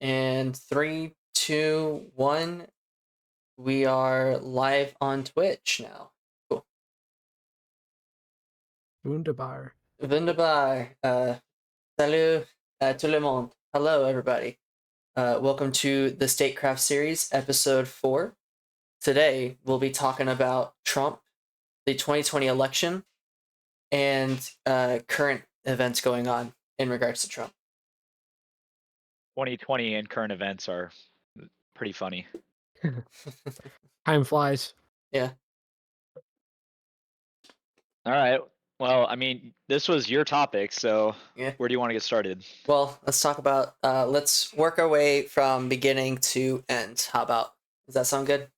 And three, two, one. We are live on Twitch now. Cool. Wunderbar. Wunderbar. Salut tout le monde. Hello, everybody. Welcome to the Statecraft Series, episode 4. Today, we'll be talking about Trump, the 2020 election, and current events going on in regards to Trump. 2020 and current events are pretty funny. Time flies. Yeah. All right. Well, I mean, this was your topic, so Yeah. where do you want to get started? Well, let's talk about, let's work our way from beginning to end. How about, does that sound good?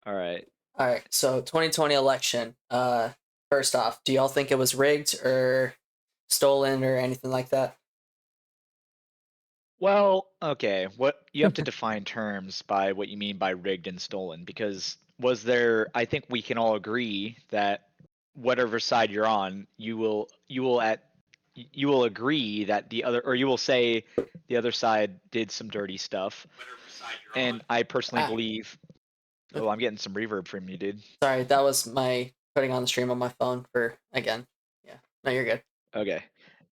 All right. All right, so 2020 election. First off, do y'all think it was rigged or stolen or anything like that? Well, okay. What you have to define terms by what you mean by rigged and stolen, because was there? I think we can all agree that whatever side you're on, you will agree that the other, or you will say the other side did some dirty stuff. And I personally Ah, believe. Oh, I'm getting some reverb from you, dude. sorry, that was my putting on the stream on my phone for again. Yeah, no, you're good. Okay.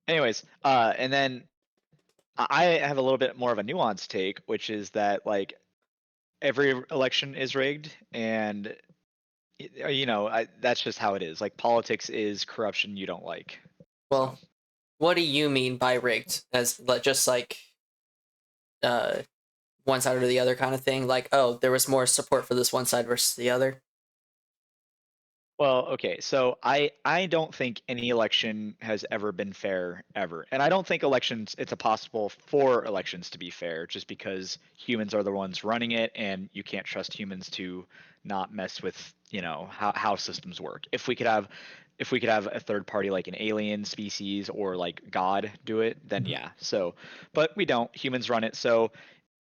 Anyways, and then I have a little bit more of a nuanced take, which is that like every election is rigged, and that's just how it is. Like politics is corruption you don't like. So Well, what do you mean by rigged? As just like uh one side or the other kind of thing? Like, oh, there was more support for this one side versus the other. well, okay, so I don't think any election has ever been fair ever. And I don't think elections it's impossible for elections to be fair just because humans are the ones running it and you can't trust humans to not mess with, how systems work. If we could have a third party like an alien species or like God do it, then yeah. So, but we don't. Humans run it. So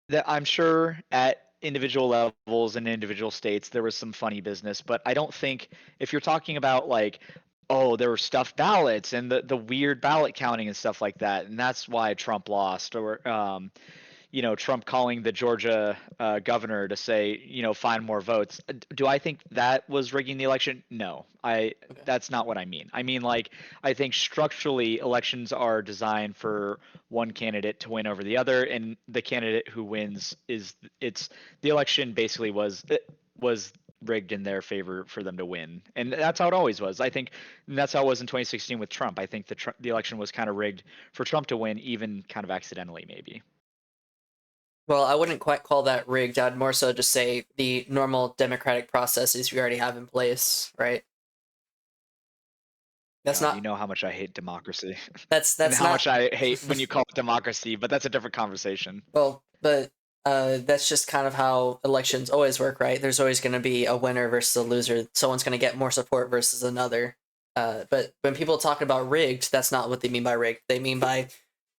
that I'm sure at individual levels and individual states there was some funny business, but I don't think if you're talking about like, oh, there were stuffed ballots and the weird ballot counting and stuff like that, and that's why Trump lost, or Trump calling the Georgia governor to say, find more votes. Do I think that was rigging the election? No, Okay. that's not what I mean. I mean, like, I think structurally elections are designed for one candidate to win over the other, and the candidate who wins it's the election basically was rigged in their favor for them to win, and that's how it always was. I think that's how it was in 2016 with Trump. I think the election was kind of rigged for Trump to win, even kind of accidentally, maybe. Well, I wouldn't quite call that rigged. I'd more so just say the normal democratic processes we already have in place, right? That's God, you not know how much I hate democracy that's and that's how not much I hate when you call it democracy, but that's a different conversation. well, but that's just kind of how elections always work, right? There's always going to be a winner versus a loser. Someone's going to get more support versus another. But when people talk about rigged, that's not what they mean by rigged. They mean by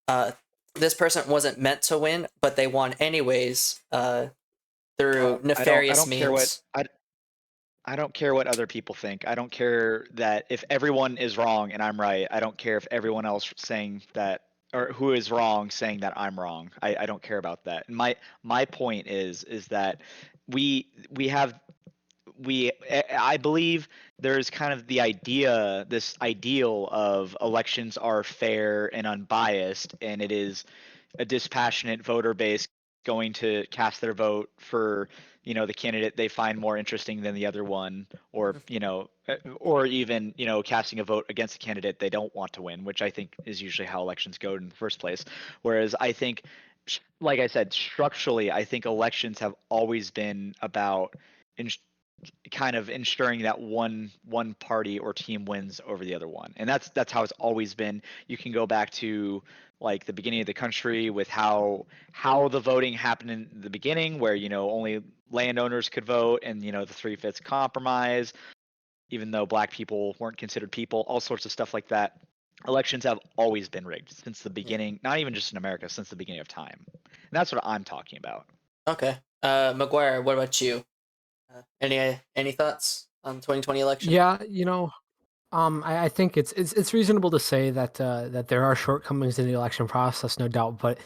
uh, this person wasn't meant to win, but they won anyways through Well, I nefarious don't care what means. I don't care what other people think. I don't care that if everyone is wrong and I'm right. I don't care if everyone else saying that or who is wrong saying that I'm wrong. I don't care about that. And my point is that we have I believe there's kind of this ideal of elections are fair and unbiased, and it is a dispassionate voter base going to cast their vote for the candidate they find more interesting than the other one, or or even casting a vote against a candidate they don't want to win, which I think is usually how elections go in the first place. Whereas I think, like I said, structurally, I think elections have always been about kind of ensuring that one party or team wins over the other one, and that's how it's always been. You can go back to like the beginning of the country with how the voting happened in the beginning, where only landowners could vote, and the three-fifths compromise, even though black people weren't considered people, all sorts of stuff like that. Elections have always been rigged since the Yeah. beginning, not even just in America, since the beginning of time, and that's what I'm talking about. Okay. McGuire, what about you? Any thoughts on 2020 election? Yeah, I think it's reasonable to say that that there are shortcomings in the election process, no doubt. But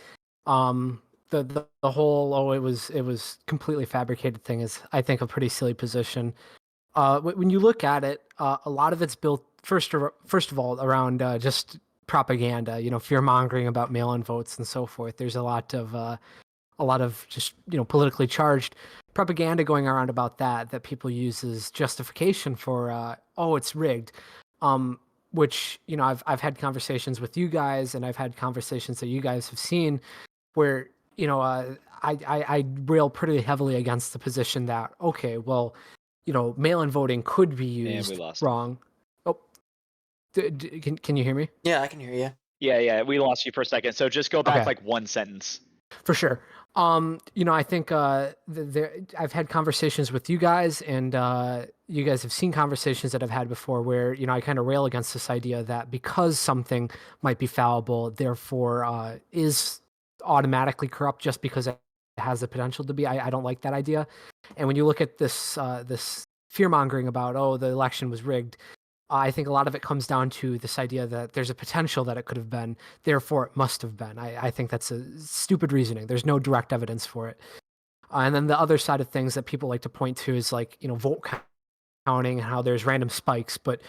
The whole it was completely fabricated thing is, I think, a pretty silly position. When you look at it, a lot of it's built first of all around just propaganda, fear mongering about mail-in votes and so forth. There's a lot of just politically charged propaganda going around about that people use as justification for oh, it's rigged. Which I've had conversations with you guys, and I've had conversations that you guys have seen where I rail pretty heavily against the position that, okay, well, mail-in voting could be And we used lost. wrong. Oh, can you hear me? Yeah, I can hear you. Yeah, we lost you for a second. So just go back Okay. like one sentence. For sure. I think I've had conversations with you guys, and you guys have seen conversations that I've had before where, I kind of rail against this idea that because something might be fallible, therefore is automatically corrupt just because it has the potential to be. I don't like that idea. And when you look at this fear mongering about, oh, the election was rigged, I think a lot of it comes down to this idea that there's a potential that it could have been, therefore it must have been. I think that's a stupid reasoning. There's no direct evidence for it. And then the other side of things that people like to point to is like, vote counting and how there's random spikes. But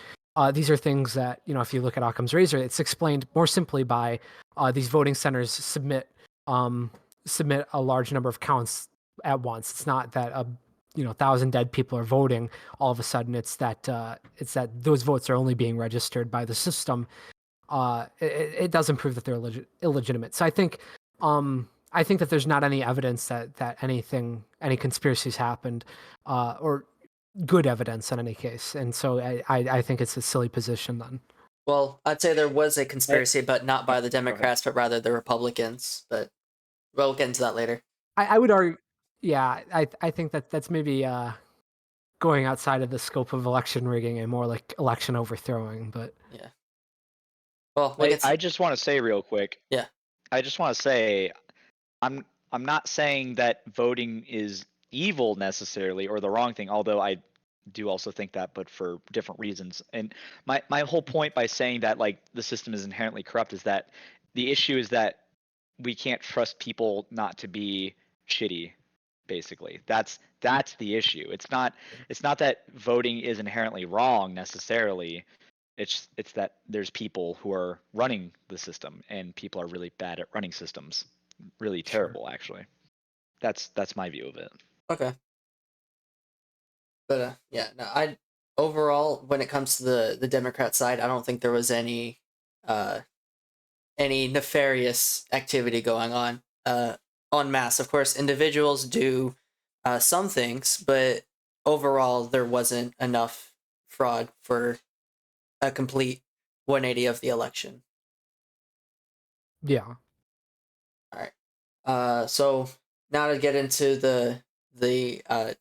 these are things that, if you look at Occam's razor, it's explained more simply by these voting centers submit a large number of counts at once. It's not that 1,000 dead people are voting all of a sudden. It's that those votes are only being registered by the system. It doesn't prove that they're illegitimate. So I think that there's not any evidence that any conspiracies happened, or good evidence in any case. And so I think it's a silly position then. Well, I'd say there was a conspiracy, but not by the Go ahead. Democrats, but rather the Republicans. But we'll get into that later. I would argue, yeah, I think that's maybe going outside of the scope of election rigging and more like election overthrowing. But Yeah. Well, we'll get I to, just want to say real quick. Yeah. I just want to say, I'm not saying that voting is evil necessarily or the wrong thing, although I do also think that, but for different reasons. And my whole point by saying that like the system is inherently corrupt is that the issue is that we can't trust people not to be shitty. Basically, that's the issue. It's not that voting is inherently wrong necessarily. It's that there's people who are running the system, and people are really bad at running systems. Really Sure. terrible, actually. That's my view of it. Okay. But yeah, no, I overall, when it comes to the Democrat side, I don't think there was any nefarious activity going on en masse. Of course, individuals do some things, but overall, there wasn't enough fraud for a complete 180 of the election. yeah, All right. So now to get into the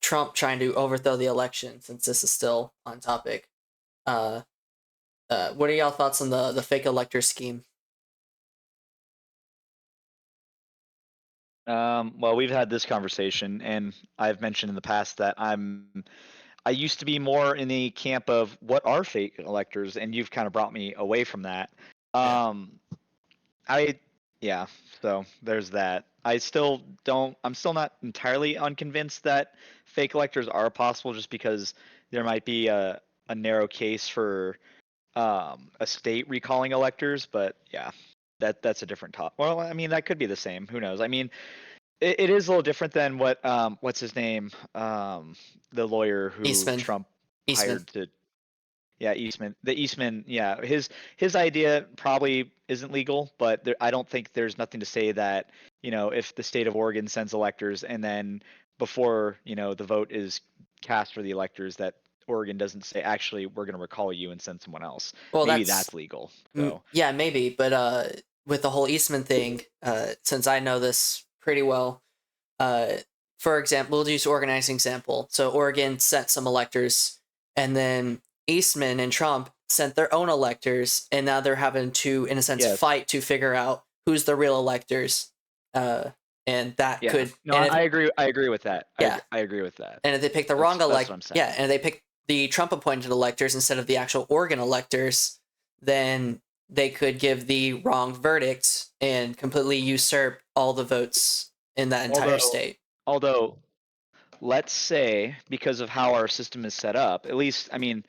Trump trying to overthrow the election, since this is still on topic. What are y'all thoughts on the fake elector scheme? Well, we've had this conversation, and I've mentioned in the past that I used to be more in the camp of what are fake electors, and you've kind of brought me away from that. Yeah. Yeah, so there's that. I'm still not entirely unconvinced that fake electors are possible, just because there might be a narrow case for a state recalling electors, but yeah, that's a different topic. Well, I mean, that could be the same. Who knows? I mean, it is a little different than what what's his name, the lawyer who Eastman. Trump Eastman. hired to. Yeah, Eastman. Yeah, his idea probably isn't legal, but I don't think there's nothing to say that if the state of Oregon sends electors and then before the vote is cast for the electors that Oregon doesn't say actually we're going to recall you and send someone else. Well, Maybe that's that's legal. So yeah, maybe, but with the whole Eastman thing, since I know this pretty well, for example, we'll use Oregon as an example. So Oregon sent some electors, and then Eastman and Trump sent their own electors, and now they're having to, in a sense, Yes. fight to figure out who's the real electors. And that yeah, could no, and if, I agree. I agree with that. Yeah. I agree with that. and if they pick the That's wrong what elect, I'm saying. yeah, and they pick the Trump appointed electors instead of the actual Oregon electors, then they could give the wrong verdict and completely usurp all the votes in that entire state. Although, let's say because of how our system is set up, at least, I mean,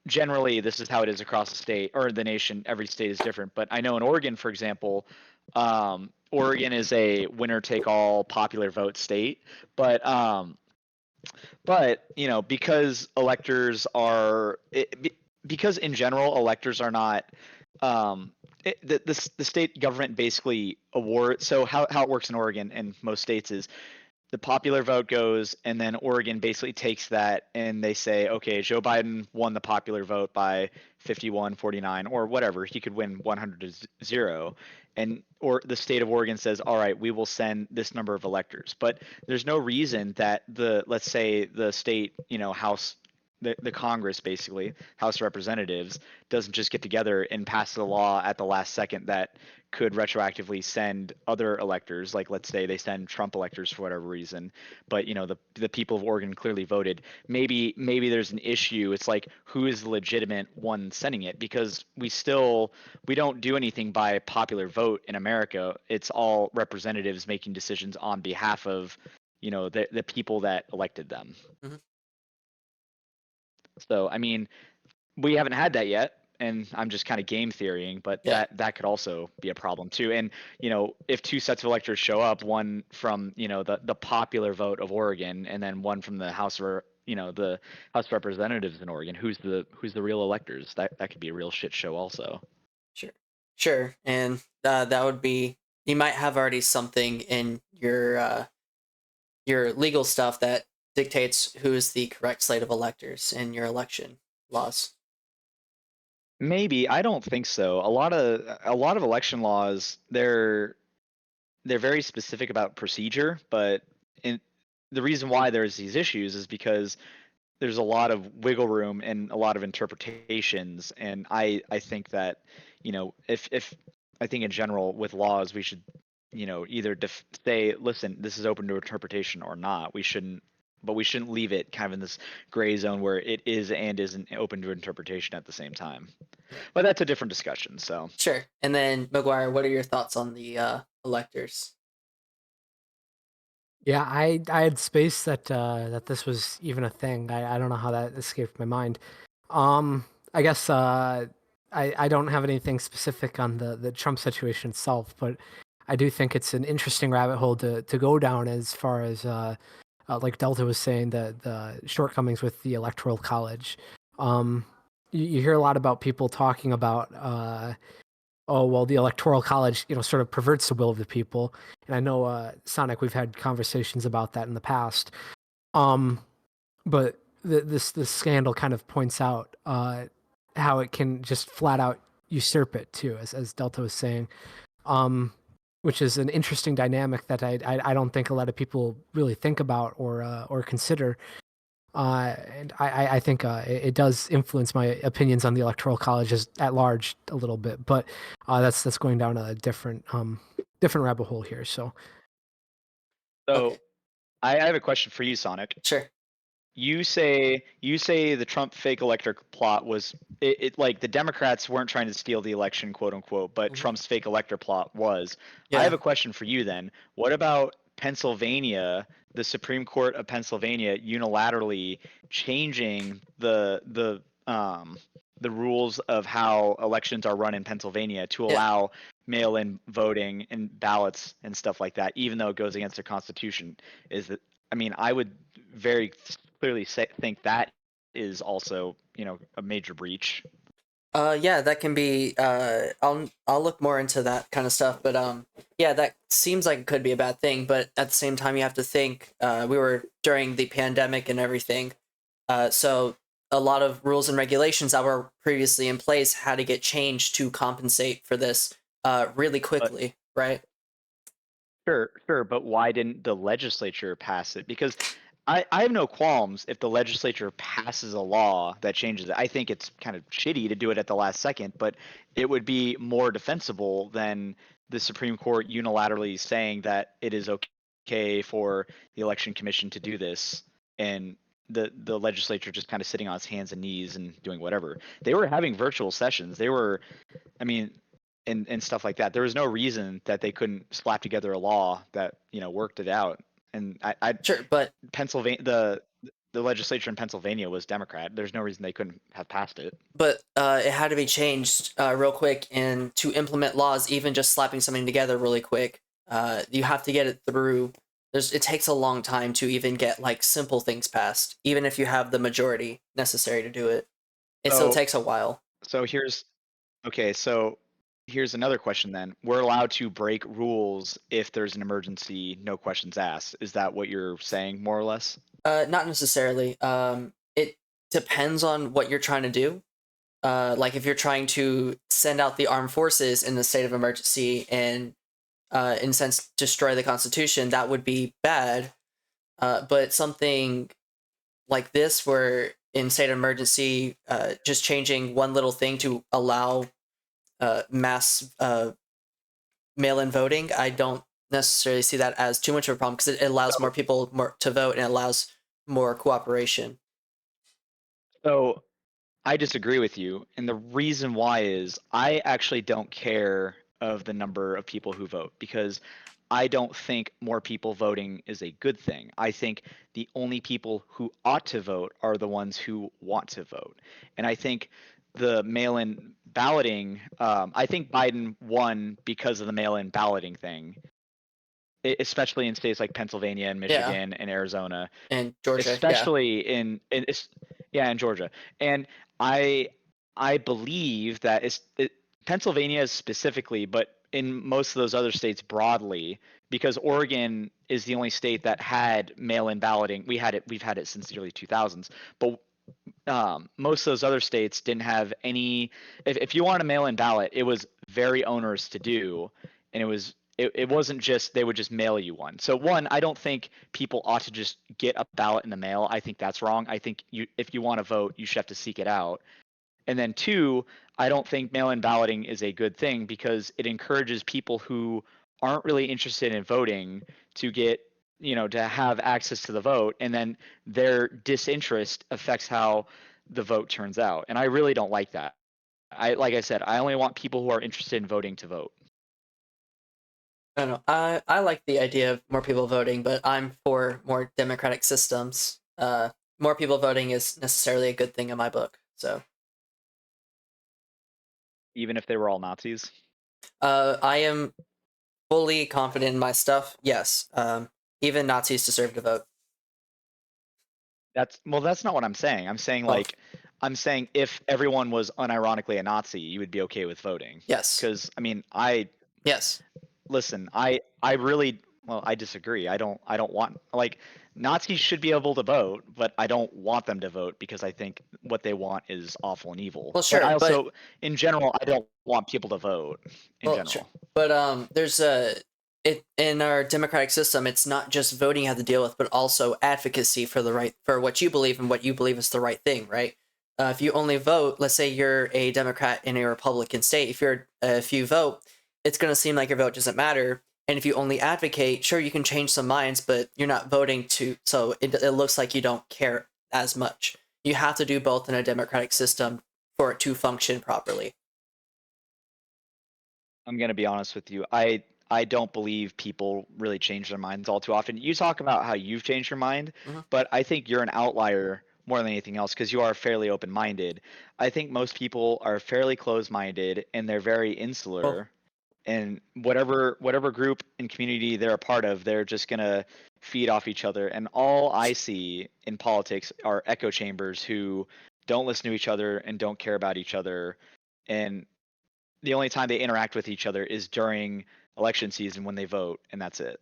generally this is how it is across the state or the nation. Every state is different, but I know in Oregon, for example, Oregon is a winner-take-all popular vote state, but because electors are because in general electors are not the state government basically award. So how it works in Oregon and most states is the popular vote goes, and then Oregon basically takes that and they say, okay, Joe Biden won the popular vote by 51-49 or whatever. He could win 100-0. Or the state of Oregon says, all right, we will send this number of electors. But there's no reason that let's say the state, House, the Congress, basically, House of Representatives, doesn't just get together and pass a law at the last second that could retroactively send other electors, like let's say they send Trump electors for whatever reason, but the people of Oregon clearly voted. Maybe there's an issue. It's like, who is the legitimate one sending it? Because we don't do anything by popular vote in America. It's all representatives making decisions on behalf of the people that elected them. Mhm. So I mean, we haven't had that yet, and I'm just kind of game theorying, but Yeah. that could also be a problem too. And if two sets of electors show up, one from the popular vote of Oregon, and then one from the House of the House of Representatives in Oregon, who's the real electors? That could be a real shit show also. Sure, and that would be, you might have already something in your legal stuff that dictates who is the correct slate of electors in your election laws. Maybe, I don't think so. A lot of election laws, they're very specific about procedure, but the reason why there's these issues is because there's a lot of wiggle room and a lot of interpretations. And I think that if I think in general with laws we should either say, listen, this is open to interpretation or not. We shouldn't leave it kind of in this gray zone where it is and isn't open to interpretation at the same time. Yeah. But that's a different discussion. So Sure. And then McGuire, what are your thoughts on the electors? Yeah, I had space that that this was even a thing. I don't know how that escaped my mind. I guess I don't have anything specific on the Trump situation itself, but I do think it's an interesting rabbit hole to go down as far as like Delta was saying, the shortcomings with the Electoral College. You hear a lot about people talking about oh well, the Electoral College, sort of perverts the will of the people. And I know, Sonic, we've had conversations about that in the past. Um, but this scandal kind of points out how it can just flat out usurp it too, as Delta was saying. Which is an interesting dynamic that I don't think a lot of people really think about or consider. And I think it does influence my opinions on the Electoral College at large a little bit, but that's going down a different rabbit hole here. So Okay. I have a question for you, Sonic. Sure. You say the Trump fake elector plot was it like the Democrats weren't trying to steal the election, quote unquote, but Mhm. Trump's fake elector plot was. I Yeah. have a question for you then. What about Pennsylvania, the Supreme Court of Pennsylvania unilaterally changing the rules of how elections are run in Pennsylvania to Yeah. allow mail-in voting and ballots and stuff like that, even though it goes against the Constitution? Is that I mean, I would very clearly think that is also a major breach. Yeah, that can be. I'll look more into that kind of stuff, but yeah, that seems like it could be a bad thing. But at the same time, you have to think. We were during the pandemic and everything, so a lot of rules and regulations that were previously in place had to get changed to compensate for this, really But quickly, right? sure, but why didn't the legislature pass it? Because I have no qualms if the legislature passes a law that changes it. I think it's kind of shitty to do it at the last second, but it would be more defensible than the Supreme Court unilaterally saying that it is okay for the election commission to do this, and the legislature just kind of sitting on its hands and knees and doing whatever. They were having virtual sessions. I mean, and stuff like that. There was no reason that they couldn't slap together a law that worked it out. And I Sure, but Pennsylvania, the legislature in Pennsylvania was Democrat. There's no reason they couldn't have passed it. it had to be changed real quick, and to implement laws, even just slapping something together really quick, you have to get it through. It takes a long time to even get like simple things passed, even if you have the majority necessary to do it. It still So takes a while. so here's okay. So here's another question then. We're allowed to break rules if there's an emergency, no questions asked. Is that what you're saying, more or less? Not necessarily. It depends on what you're trying to do. Like if you're trying to send out the armed forces in the state of emergency and, in a sense, destroy the Constitution, that would be bad. But something like this, where in state of emergency, just changing one little thing to allow mass mail-in voting, I don't necessarily see that as too much of a problem, because it allows more people to vote, and it allows more cooperation. So I disagree with you, and the reason why is I actually don't care of the number of people who vote because I don't think more people voting is a good thing. I think the only people who ought to vote are the ones who want to vote. And I think the mail-in balloting, I think Biden won because of the mail-in balloting thing, especially in states like Pennsylvania and Yeah, Michigan and Arizona, and Georgia, yeah. especially yeah, in Georgia. And I I believe that Pennsylvania specifically, but in most of those other states broadly, because Oregon is the only state that had mail-in balloting. We've had it since the early 2000s, but most of those other states didn't have any. If you want a mail-in ballot, it was very onerous to do, and it wasn't just they would just mail you one. So one, I don't think people ought to just get a ballot in the mail. I think that's wrong. I think if you want to vote, you should have to seek it out. And then two, I don't think mail-in balloting is a good thing because it encourages people who aren't really interested in voting to get, to have access to the vote, and then their disinterest affects how the vote turns out. And I really don't like that. Like I said, I only want people who are interested in voting to vote. I don't know. I like the idea of more people voting, but I'm for more democratic systems. More people voting is necessarily a good thing in my book. So, Even if they were all Nazis. I am fully confident in my stuff. Yes. Even Nazis deserve to vote. That's not what I'm saying. Oh, I'm saying if everyone was unironically a Nazi, you would be okay with voting. yes. Because I mean, I Yes. listen, I really well, I disagree. I don't want like Nazis should be able to vote, but I don't want them to vote because I think what they want is awful and evil. Well, But I sure, but also in general, I don't want people to vote in well, sure, general. but there's a it in our democratic system. It's not just voting you have to deal with, but also advocacy for the right, for what you believe and what you believe is the right thing, right? If you only vote, let's say you're a Democrat in a Republican state, if you vote, it's going to seem like your vote doesn't matter. And if you only advocate, sure, you can change some minds, but you're not voting to, so it looks like you don't care as much. You have to do both in a democratic system for it to function properly. I'm gonna be honest with you. I don't believe people really change their minds all too often. You talk about how you've changed your mind, Mhm. but I think you're an outlier more than anything else because you are fairly open-minded. I think most people are fairly closed-minded and they're very Well, insular. And whatever group and community they're a part of, they're just gonna feed off each other. And all I see in politics are echo chambers who don't listen to each other and don't care about each other. And the only time they interact with each other is during election season when they vote, and that's it.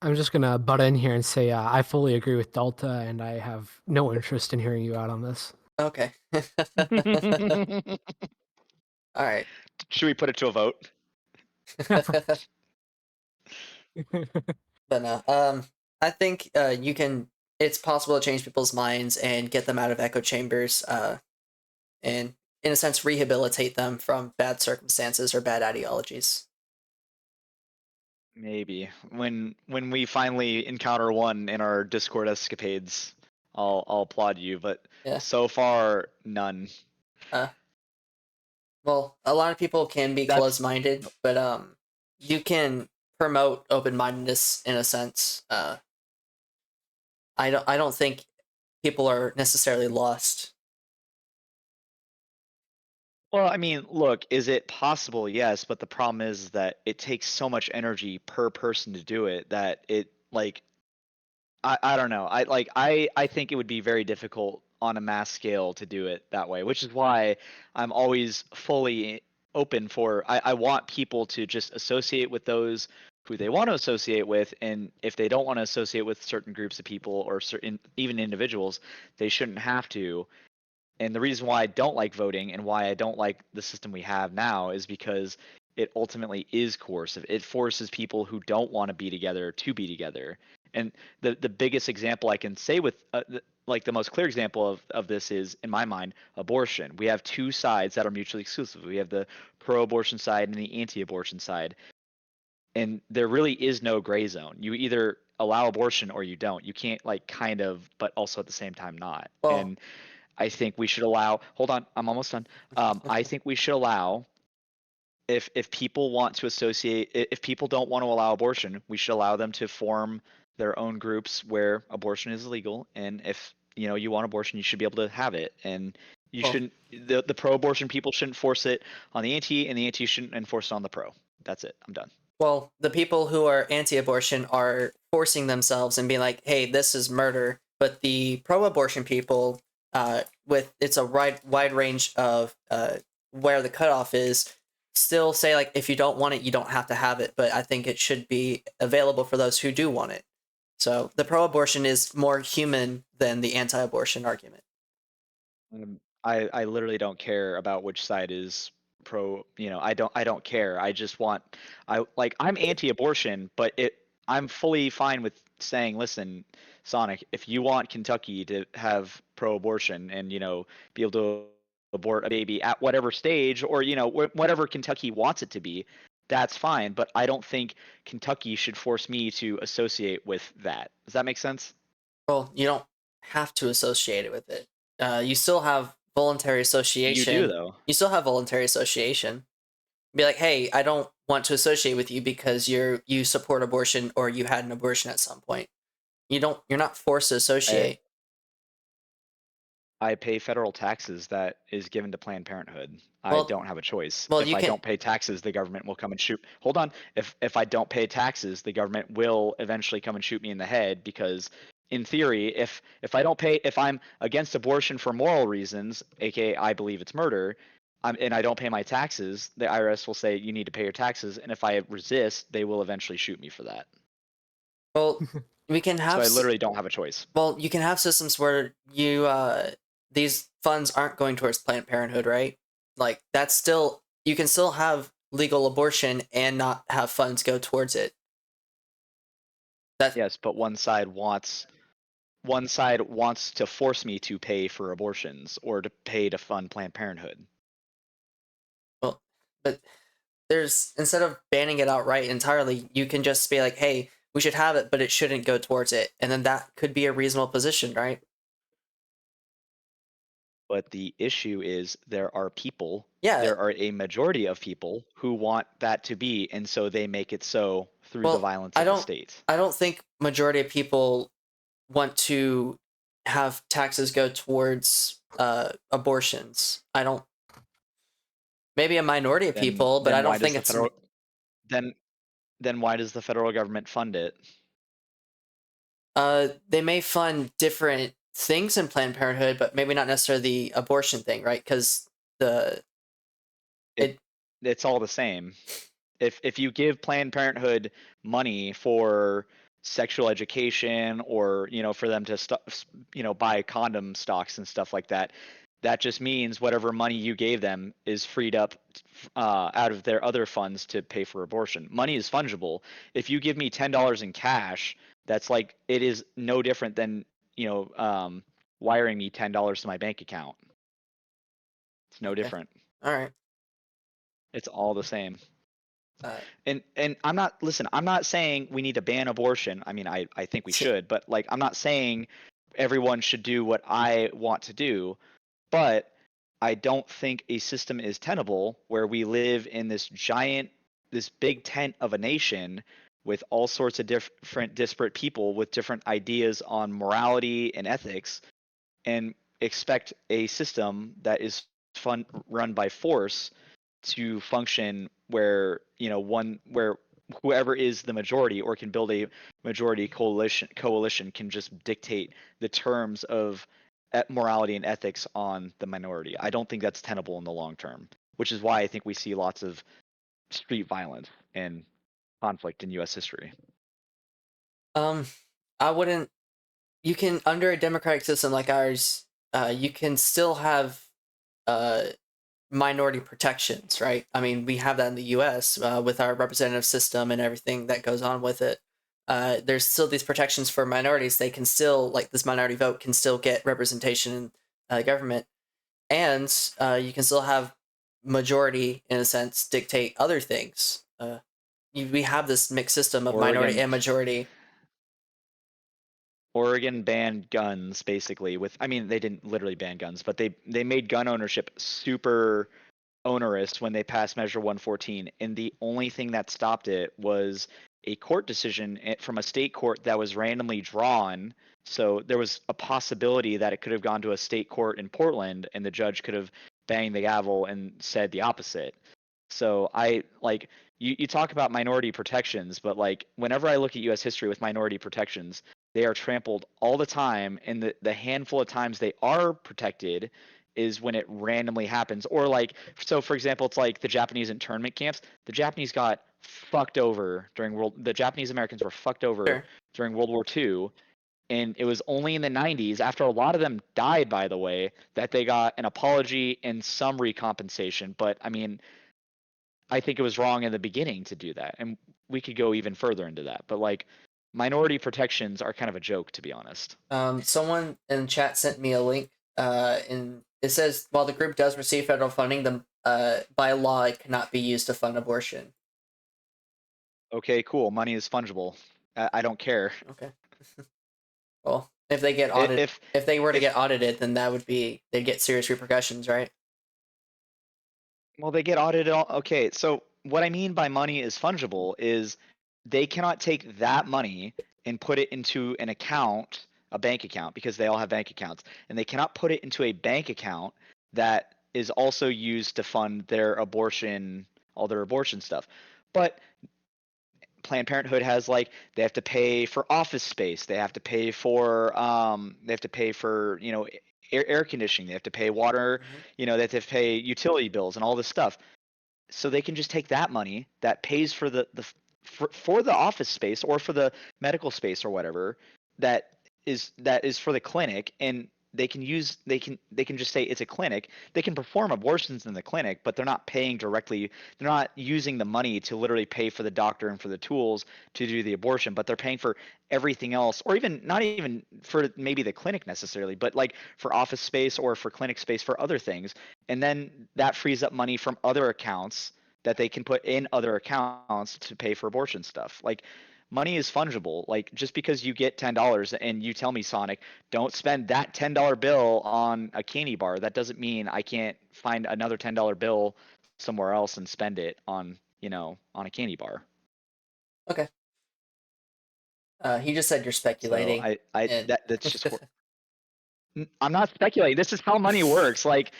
I'm just gonna butt in here and say I fully agree with Delta, and I have no interest in hearing you out on this. okay. All right. Should we put it to a vote? But no, I think you can. It's possible to change people's minds and get them out of echo chambers, and in a sense rehabilitate them from bad circumstances or bad ideologies. Maybe when we finally encounter one in our Discord escapades, I'll applaud you. But Yeah. so far, none. Uh, Well, a lot of people can be That's closed-minded, but you can promote open-mindedness in a sense. I don't think people are necessarily lost. well, I mean, look, is it possible? Yes, but the problem is that it takes so much energy per person to do it that it like I don't know. I think it would be very difficult on a mass scale to do it that way, which is why I'm always fully open for I want people to just associate with those who they want to associate with, and if they don't want to associate with certain groups of people or certain even individuals, they shouldn't have to. And the reason why I don't like voting and why I don't like the system we have now is because it ultimately is coercive. It forces people who don't want to be together. And the biggest example I can say with like the most clear example of this is in my mind abortion. We have two sides that are mutually exclusive. We have the pro-abortion side and the anti-abortion side. And there really is no gray zone. You either allow abortion or you don't. You can't like kind of but also at the same time not. Well, And I think we should allow. Hold on, I'm almost done. I think we should allow if people want to associate. If people don't want to allow abortion, we should allow them to form their own groups where abortion is illegal. And if you want abortion, you should be able to have it. And you well, shouldn't. The pro-abortion people shouldn't force it on the anti, and the anti shouldn't enforce it on the pro. That's it. I'm done. well, the people who are anti-abortion are forcing themselves and being like, "Hey, this is murder." But the pro-abortion people, with it's a wide range of where the cutoff is, still say like, if you don't want it, you don't have to have it. But I think it should be available for those who do want it. So the pro-abortion is more human than the anti-abortion argument. I literally don't care about which side is pro. I don't care. I just want I'm anti-abortion, but I'm fully fine with saying, listen, Sonic, if you want Kentucky to have pro-abortion and be able to abort a baby at whatever stage or whatever Kentucky wants it to be, that's fine. But I don't think Kentucky should force me to associate with that. Does that make sense? Well, you don't have to associate it with it. You still have voluntary You do association. though. You still have voluntary association. Be like, hey, I don't want to associate with you because you support abortion or you had an abortion at some point. You're not forced to I, associate. I pay federal taxes that is given to Planned Parenthood. I Well, don't have a choice. well, If you I can. don't pay taxes, the government will come and shoot. Hold on. If I don't pay taxes, the government will eventually come and shoot me in the head because in theory, if I don't pay if I'm against abortion for moral reasons, aka I believe it's murder, and I don't pay my taxes, the IRS will say you need to pay your taxes, and if I resist, they will eventually shoot me for that. Well, we can So have. I literally don't have a choice. Well, you can have systems where these funds aren't going towards Planned Parenthood, right? Like that's still you can still have legal abortion and not have funds go towards it. That Yes, but one side wants to force me to pay for abortions or to pay to fund Planned Parenthood. well, but there's instead of banning it outright entirely, you can just be like, "Hey, we should have it, but it shouldn't go towards it," and then that could be a reasonable position, right? But the issue is Yeah. there are a majority of people who want that to be, and so they make it so through the Well, violence I of the don't. state. I don't think majority of people want to have taxes go towards abortions. I don't. Maybe a minority of Then people, but I then don't why think does the it's. federal then then why does the federal government fund it? They may fund different things in Planned Parenthood, but maybe not necessarily the abortion thing, right? Because the It it it's all the same. If you give Planned Parenthood money for sexual education or for them to buy condom stocks and stuff like that, that just means whatever money you gave them is freed up out of their other funds to pay for abortion. Money is fungible. If you give me $10 in cash, that's like it is no different than wiring me $10 to my bank account. It's no okay, different. all right. It's all the same. Uh, And I'm not saying we need to ban abortion. I mean, I think we should, but like I'm not saying everyone should do what I want to do, but I don't think a system is tenable where we live in this big tent of a nation with all sorts of different disparate people with different ideas on morality and ethics, and expect a system that is run by force to function where where whoever is the majority or can build a majority coalition can just dictate the terms of morality and ethics on the minority. I don't think that's tenable in the long term, which is why I think we see lots of street violence and conflict in U.S. history. I wouldn't. You can, under a democratic system like ours, you can still have uh minority protections, right? I mean, we have that in the U.S. With our representative system and everything that goes on with it. There's still these protections for minorities. They can still, like, this minority vote can still get representation in government, and you can still have majority, in a sense, dictate other things. We have this mixed system of minority Oregon and majority. Oregon banned guns basically with, I mean, they didn't literally ban guns, but they made gun ownership super onerous when they passed Measure 114, and the only thing that stopped it was a court decision from a state court that was randomly drawn. So there was a possibility that it could have gone to a state court in Portland, and the judge could have banged the gavel and said the opposite. So I like you talk about minority protections, but like whenever I look at U.S. history with minority protections, they are trampled all the time, and the handful of times they are protected is when it randomly happens. Or like, so for example, it's like the Japanese internment camps. The Japanese got fucked over the Japanese Americans were fucked over Sure. during World War II. And it was only in the 90s, after a lot of them died, by the way, that they got an apology and some recompensation. But I mean, I think it was wrong in the beginning to do that. And we could go even further into that. But like, minority protections are kind of a joke, to be honest. Someone in chat sent me a link. And it says, while the group does receive federal funding, by law it cannot be used to fund abortion. Okay, cool. Money is fungible. I don't care. Okay. Well, if they get audited, if they were to get audited, then they'd get serious repercussions, right? Well, they get audited. Okay, so what I mean by money is fungible is they cannot take that money and put it into an account, a bank account, because they all have bank accounts, and they cannot put it into a bank account that is also used to fund all their abortion stuff. But Planned Parenthood has, like, they have to pay for office space, they have to pay for air conditioning, they have to pay water, Mm-hmm. they have to pay utility bills and all this stuff. So they can just take that money that pays for for the office space or for the medical space or whatever that that is for the clinic, and they can just say it's a clinic. They can perform abortions in the clinic, but they're not paying directly. They're not using the money to literally pay for the doctor and for the tools to do the abortion, but they're paying for everything else, or even not even for maybe the clinic necessarily, but like for office space or for clinic space for other things. And then that frees up money from other accounts that they can put in other accounts to pay for abortion stuff. Like, money is fungible. Like, just because you get $10 and you tell me, Sonic, don't spend that $10 bill on a candy bar, that doesn't mean I can't find another $10 bill somewhere else and spend it on on a candy bar. Okay. He just said you're So speculating, and that's just I'm not speculating. This is how money works. Like,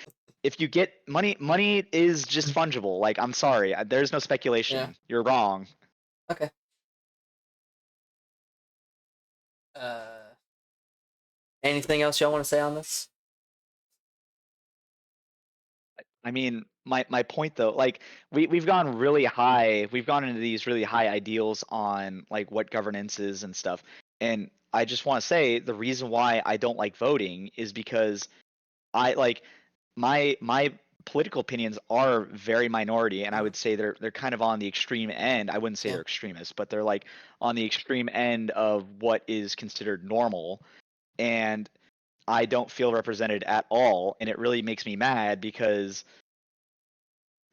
if you get money is just fungible. Like, I'm sorry, there's no yeah. speculation. You're wrong. Okay. Uh, Anything else y'all want to say on this? I mean, my point though, like, we've gone really high. We've gone into these really high ideals on like what governance is and stuff. And I just want to say the reason why I don't like voting is because I like my political opinions are very minority, and I Mm-hmm. would say they're kind of on the extreme end. I wouldn't say Yeah. they're extremists, but they're like on the extreme end of what is considered normal. And I don't feel represented at all, and it really makes me mad because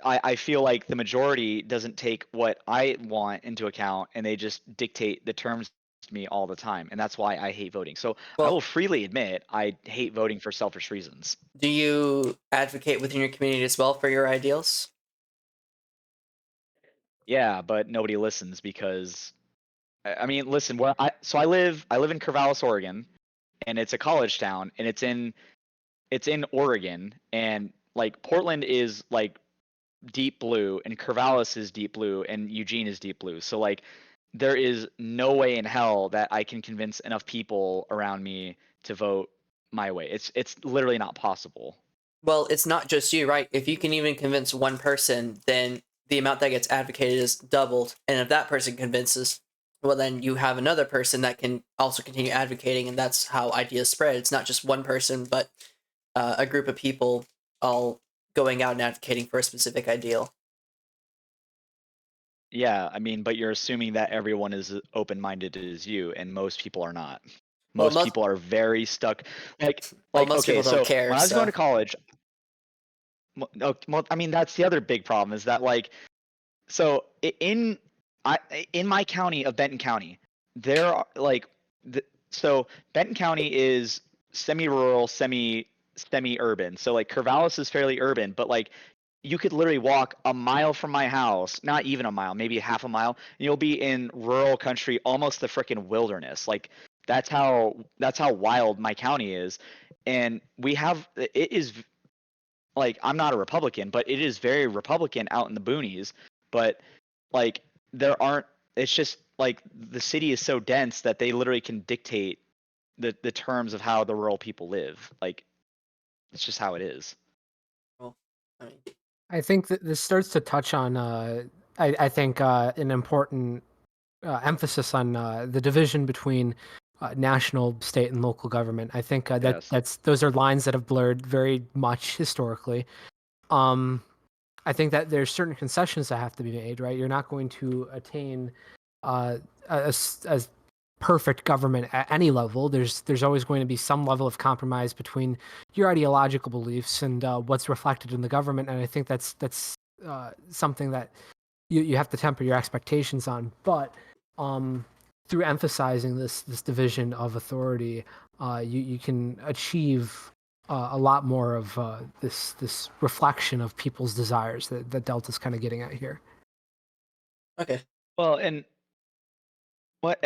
I feel like the majority doesn't take what I want into account, and they just dictate the terms me all the time, and that's why I hate voting. So I Well, will freely admit I hate voting for selfish reasons. do you advocate within your community as well for your ideals? Yeah, but nobody listens because I mean, listen, I live in Corvallis, Oregon, and it's a college town, and it's in Oregon, and like Portland is like deep blue, and Corvallis is deep blue, and Eugene is deep blue. So like, there is no way in hell that I can convince enough people around me to vote my way. It's literally not possible. Well, it's not just you, right? If you can even convince one person, then the amount that gets advocated is doubled. And if that person convinces, well, then you have another person that can also continue advocating, and that's how ideas spread. It's not just one person, but a group of people all going out and advocating for a specific ideal. Yeah, I mean, but you're assuming that everyone is open-minded as you, and most people are not. Well, Most people are very stuck. Like, most okay, people don't so care. when I was going So, to college, I mean, that's the other big problem is that like, so in my county of Benton County, there are like, so Benton County is semi-rural, semi-urban. So like Corvallis is fairly urban, but like you could literally walk a mile from my house, not even a mile, maybe half a mile, and you'll be in rural country, almost the freaking wilderness. Like that's how wild my county is. And it is like, I'm not a Republican, but it is very Republican out in the boonies. But like there aren't it's just like the city is so dense that they literally can dictate the terms of how the rural people live. Like it's just how it is. well, I mean, I think that this starts to touch on, I think, an important emphasis on the division between national, state, and local government. I think Yes. those are lines that have blurred very much historically. Um, I think that there's certain concessions that have to be made, right? You're not going to attain uh, a perfect government at any level. There's always going to be some level of compromise between your ideological beliefs and what's reflected in the government, and I think that's something that you have to temper your expectations on. But through emphasizing this division of authority, you can achieve a lot more of this reflection of people's desires that Delta's kind of getting at here. okay. Well, and what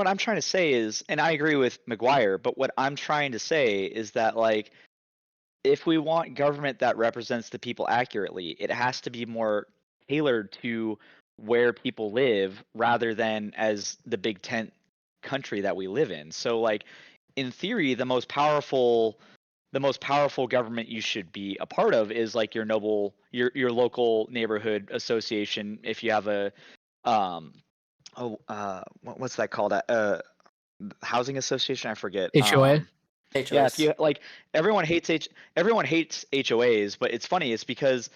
I'm trying to say is, and I agree with McGuire, but what I'm trying to say is that like if we want government that represents the people accurately, it has to be more tailored to where people live rather than as the big tent country that we live in. So like in theory, the most powerful government you should be a part of is like your local neighborhood association. If you have a um what's that called, housing association, I forget. HOA. Yeah, if HOAs. you like, everyone hates HOAs, but it's funny. It's because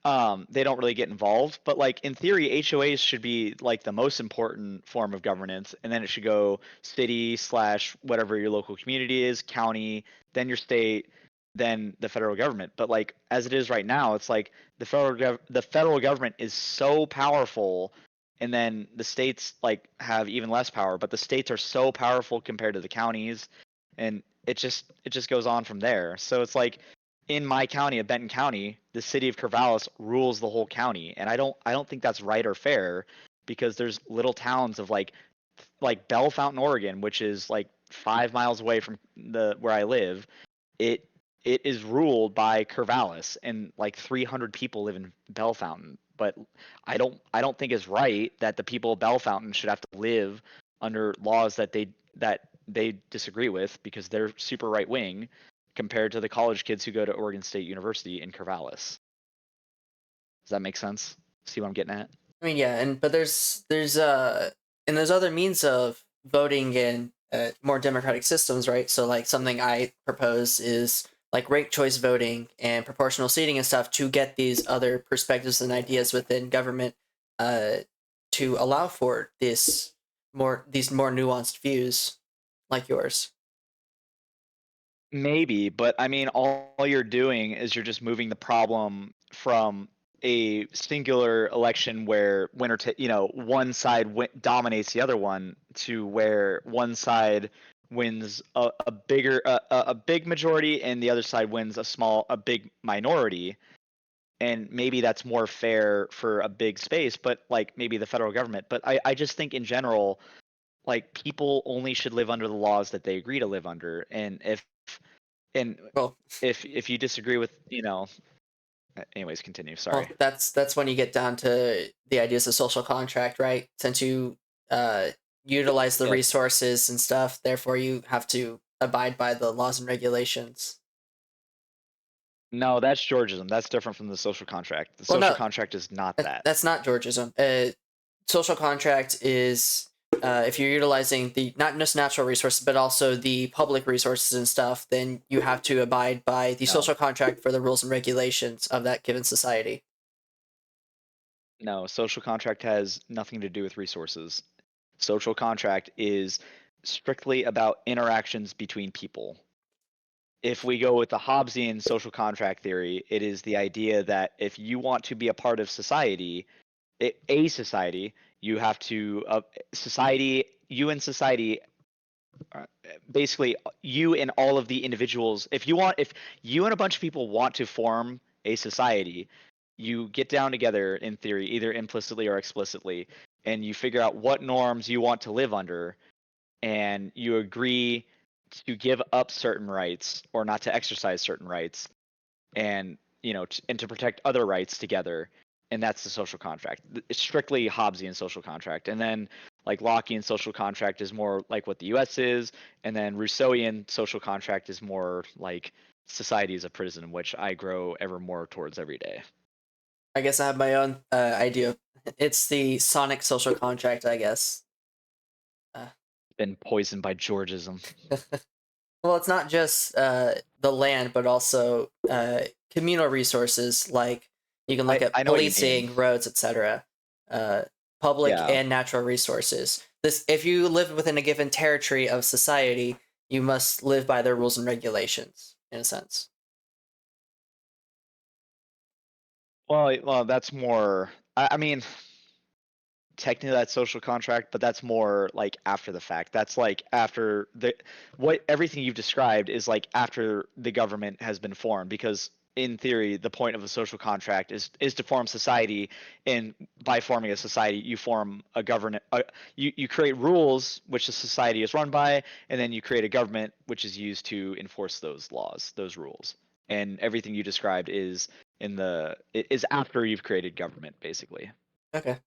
they don't really get involved. But like in theory, HOAs should be like the most important form of governance, and then it should go city slash whatever your local community is, county, then your state, then the federal government. But like as it is right now, it's like the federal government is so powerful, and then the states like have even less power. But the states are so powerful compared to the counties, and it just goes on from there. So it's like in my county of Benton County, the city of Corvallis rules the whole county, and I don't think that's right or fair because there's little towns of like Bell Fountain, Oregon, which is like 5 miles away from the where I live. It it is ruled by Corvallis, and like 300 people live in Bell Fountain. But I don't think it's right that the people of Bell Fountain should have to live under laws that they disagree with because they're super right wing compared to the college kids who go to Oregon State University in Corvallis. Does that make sense? See what I'm getting at? I mean, yeah, but there's other means of voting in more democratic systems, right? So like something I propose is like ranked choice voting and proportional seating and stuff to get these other perspectives and ideas within government uh, to allow for these more nuanced views like yours. Maybe, but I mean, all you're doing is you're just moving the problem from a singular election where one side dominates the other one, to where one side wins a big majority and the other side wins a big minority. And maybe that's more fair for a big space, but like maybe the federal government. But I just think in general, like, people only should live under the laws that they agree to live under. And and Well, if you disagree with, anyways, continue. Sorry. well, that's when you get down to the ideas of social contract, right? Since you uh, utilize the Yes. resources and stuff, therefore you have to abide by the laws and regulations. No, that's Georgism. That's different from the social contract. The Well, social no, contract is not that. that's not Georgism. Social contract is if you're utilizing the not just natural resources but also the public resources and stuff, then you have to abide by the No. social contract for the rules and regulations of that given society. No, social contract has nothing to do with resources. Social contract is strictly about interactions between people. If we go with the Hobbesian social contract theory, it is the idea that if you want to be a part of society, a society, you have to you and society, uh, basically you and all of the individuals. If you and a bunch of people want to form a society, you get down together in theory, either implicitly or explicitly, and you figure out what norms you want to live under, and you agree to give up certain rights or not to exercise certain rights, and and to protect other rights together. And that's the social contract. It's strictly Hobbesian social contract. And then like Lockean social contract is more like what the US is, and then Rousseauian social contract is more like society is a prison, which I grow ever more towards every day. I guess I have my own idea. It's the sonic social contract, I guess. Uh, Been poisoned by Georgism. well, it's not just the land, but also communal resources. Like you can look at I know what you mean. policing, roads, etc. Uh, public Yeah. and natural resources. This, if you live within a given territory of society, you must live by their rules and regulations. In a sense. Well, that's more. I mean, technically that's social contract, but that's more like after the fact. That's like after everything you've described is like after the government has been formed, because in theory the point of a social contract is to form society, and by forming a society you form a government, you create rules which the society is run by, and then you create a government which is used to enforce those laws, those rules. And everything you described is after you've created government, basically. Okay.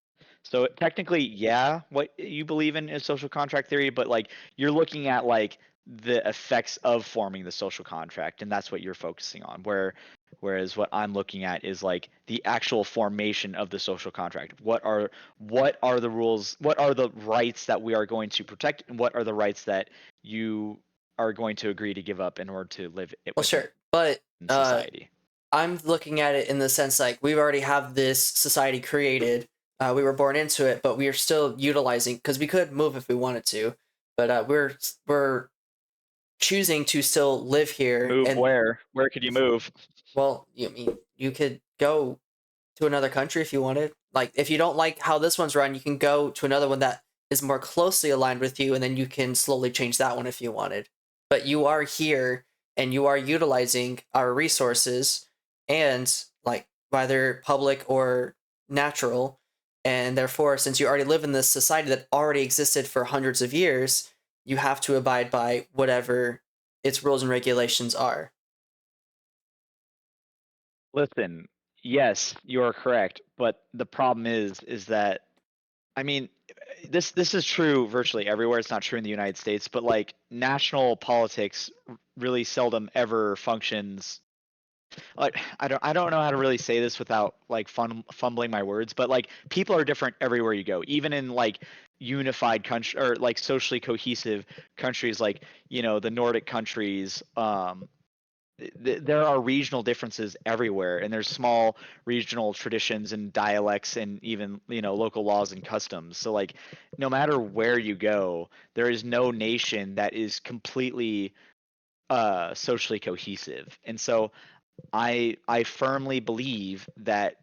So technically, yeah, what you believe in is social contract theory, but like you're looking at like the effects of forming the social contract, and that's what you're focusing on. Whereas what I'm looking at is like the actual formation of the social contract. What are the rules? What are the rights that we are going to protect, and what are the rights that you are going to agree to give up in order to live it Well, within sure, but society? I'm looking at it in the sense like we already have this society created. We were born into it, but we are still utilizing because we could move if we wanted to, but we're choosing to still live here. Move And where? Where could you move? well, you could go to another country if you wanted. Like if you don't like how this one's run, you can go to another one that is more closely aligned with you, and then you can slowly change that one if you wanted. But you are here and you are utilizing our resources, and like whether public or natural, and therefore since you already live in this society that already existed for hundreds of years, you have to abide by whatever its rules and regulations are. Listen, yes, you are correct, but the problem is that, I mean, this is true virtually everywhere. It's not true in the United States, but like national politics really seldom ever functions. Like, I don't know how to really say this without like fumbling my words, but like people are different everywhere you go, even in like unified country or like socially cohesive countries, like the Nordic countries. There are regional differences everywhere, and there's small regional traditions and dialects and even local laws and customs. So like no matter where you go, there is no nation that is completely socially cohesive. And so I firmly believe that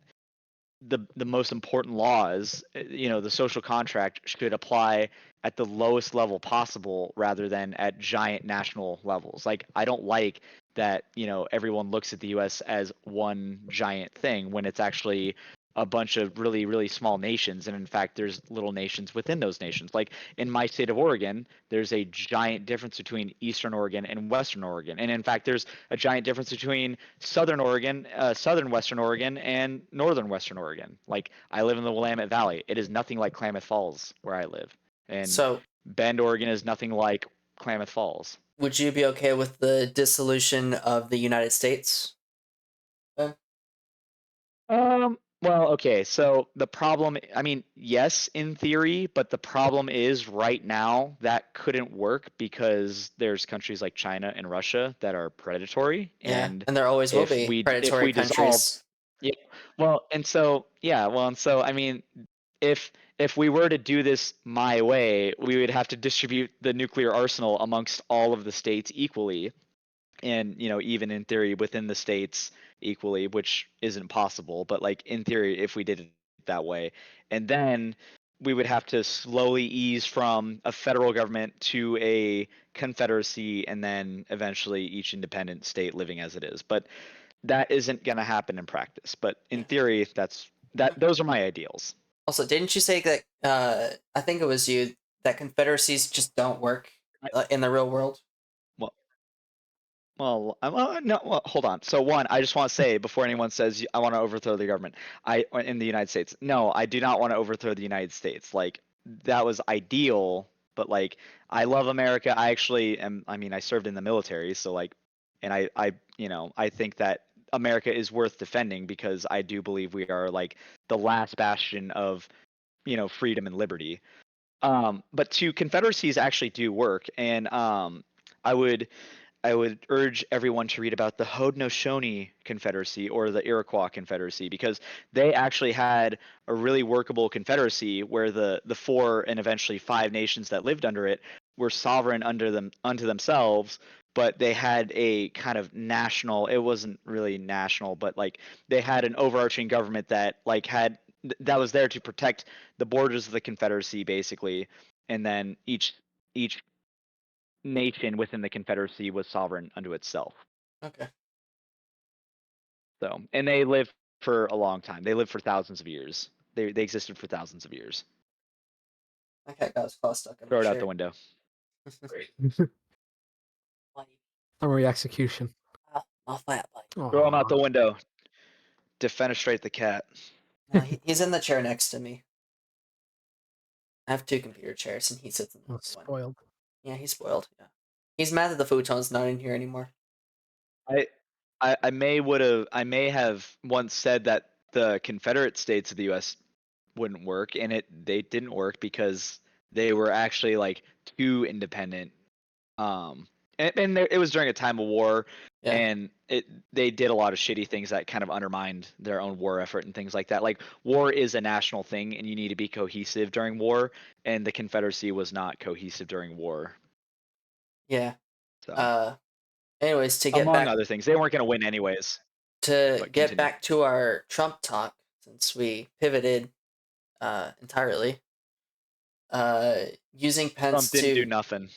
the most important laws, the social contract should apply at the lowest level possible rather than at giant national levels. Like, I don't like that, everyone looks at the US as one giant thing when it's actually a bunch of really, really small nations. And in fact, there's little nations within those nations. Like in my state of Oregon, there's a giant difference between Eastern Oregon and Western Oregon. And in fact, there's a giant difference between Southern Oregon, Southern Western Oregon, and Northern Western Oregon. Like, I live in the Willamette Valley. It is nothing like Klamath Falls where I live. And So, Bend, Oregon is nothing like Klamath Falls. would you be okay with the dissolution of the United States? Well, okay, so the problem, I mean, yes, in theory, but the problem is right now that couldn't work because there's countries like China and Russia that are predatory, Yeah, and and there always will if be we predatory dissolve, countries. yeah, and so I mean, if we were to do this my way, we would have to distribute the nuclear arsenal amongst all of the states equally, and even in theory within the states equally, which isn't possible, but like in theory if we did it that way, and then we would have to slowly ease from a federal government to a confederacy, and then eventually each independent state living as it is. But that isn't going to happen in practice, but in Yeah. theory those are my ideals. Also, didn't you say that? I think it was you that confederacies just don't work in the real world. Well, no. Well, hold on. So one, I just want to say before anyone says I want to overthrow the government, in the United States. No, I do not want to overthrow the United States. Like, that was ideal, but like, I love America. I actually am. I mean, I served in the military, so like, and I think that America is worth defending because I do believe we are like the last bastion of freedom and liberty. But two confederacies actually do work, and I would I would urge everyone to read about the Haudenosaunee Confederacy or the Iroquois Confederacy, because they actually had a really workable confederacy where the four and eventually five nations that lived under it were sovereign unto themselves, but they had a kind of national, it wasn't really national, but like they had an overarching government that like that was there to protect the borders of the confederacy basically, and then each nation within the Confederacy was sovereign unto itself. Okay. So, and they lived for a long time. They lived for thousands of years. They existed for thousands of years. My cat got his claw stuck in my Throw it out the shirt. window. Summary execution. My flat bite. Throw him out the Aw. window. Defenestrate the cat. No, he's in the chair next to me. I have two computer chairs, and he sits in the That's one. spoiled. Yeah, he's spoiled. Yeah, he's mad that the futon's not in here anymore. I may have once said that the Confederate States of the U.S. wouldn't work, and they didn't work because they were actually like too independent. It was during a time of war, Yeah. and they did a lot of shitty things that kind of undermined their own war effort and things like that. Like, war is a national thing, and you need to be cohesive during war, and the Confederacy was not cohesive during war. Yeah. So, Anyways, to get among back other things, they weren't going to win anyways. to But get continue. back to our Trump talk, since we pivoted entirely, using Pence Trump didn't do to nothing.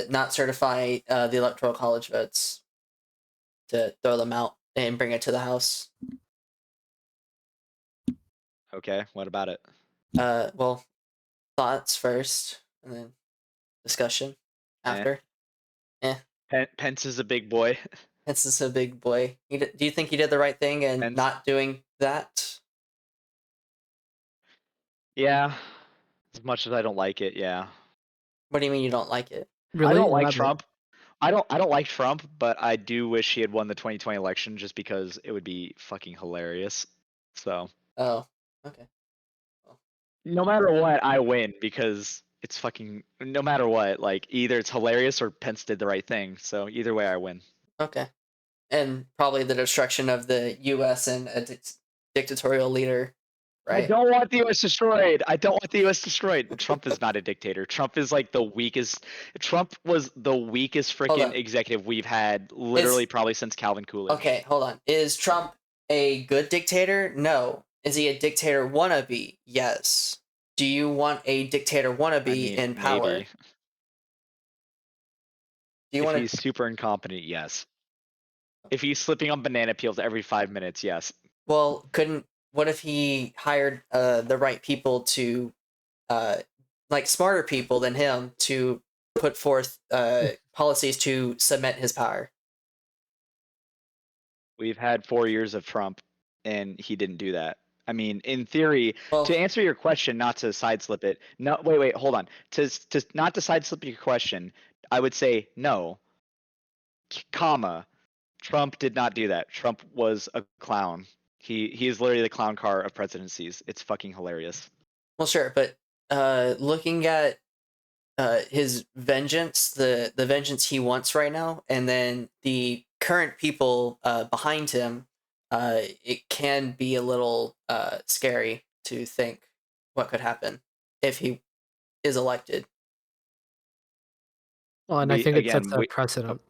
not certify the electoral college votes, to throw them out and bring it to the House. Okay, what about it? Well, thoughts first, and then discussion after. Pence is a big boy. Pence is a big boy. Do you think he did the right thing in Pence, not doing that? yeah. As much as I don't like it, yeah. What do you mean you don't like it? I Really? don't like Elaborate. Trump. I don't like Trump, but I do wish he had won the 2020 election just because it would be fucking hilarious. So, Oh, okay. no matter what, I win because it's fucking no matter what, like either it's hilarious or Pence did the right thing. So, either way I win. Okay. And probably the destruction of the U.S. and a dictatorial leader, I right? don't want the U.S. destroyed. I don't want the U.S. destroyed. Trump is not a dictator. Trump is like the weakest. Trump was the weakest Hold freaking on. executive we've had literally probably since Calvin Coolidge. Okay, hold on. Is Trump a good dictator? No. Is he a dictator wannabe? Yes. Do you want a dictator wannabe I mean, in power? maybe. Do you If want he's super incompetent, yes. If he's slipping on banana peels every 5 minutes, yes. Well, what if he hired the right people to like smarter people than him to put forth policies to cement his power? We've had 4 years of Trump, and he didn't do that. I mean, in theory, Well, to answer your question, not to sideslip it. No, wait, hold on. To not to sideslip your question, I would say no, comma. Trump did not do that. Trump was a clown. He is literally the clown car of presidencies. It's fucking hilarious. well, sure, but looking at his vengeance, the vengeance he wants right now, and then the current people behind him, it can be a little scary to think what could happen if he is elected. Well, and I We think it sets again, a we oh, precedent.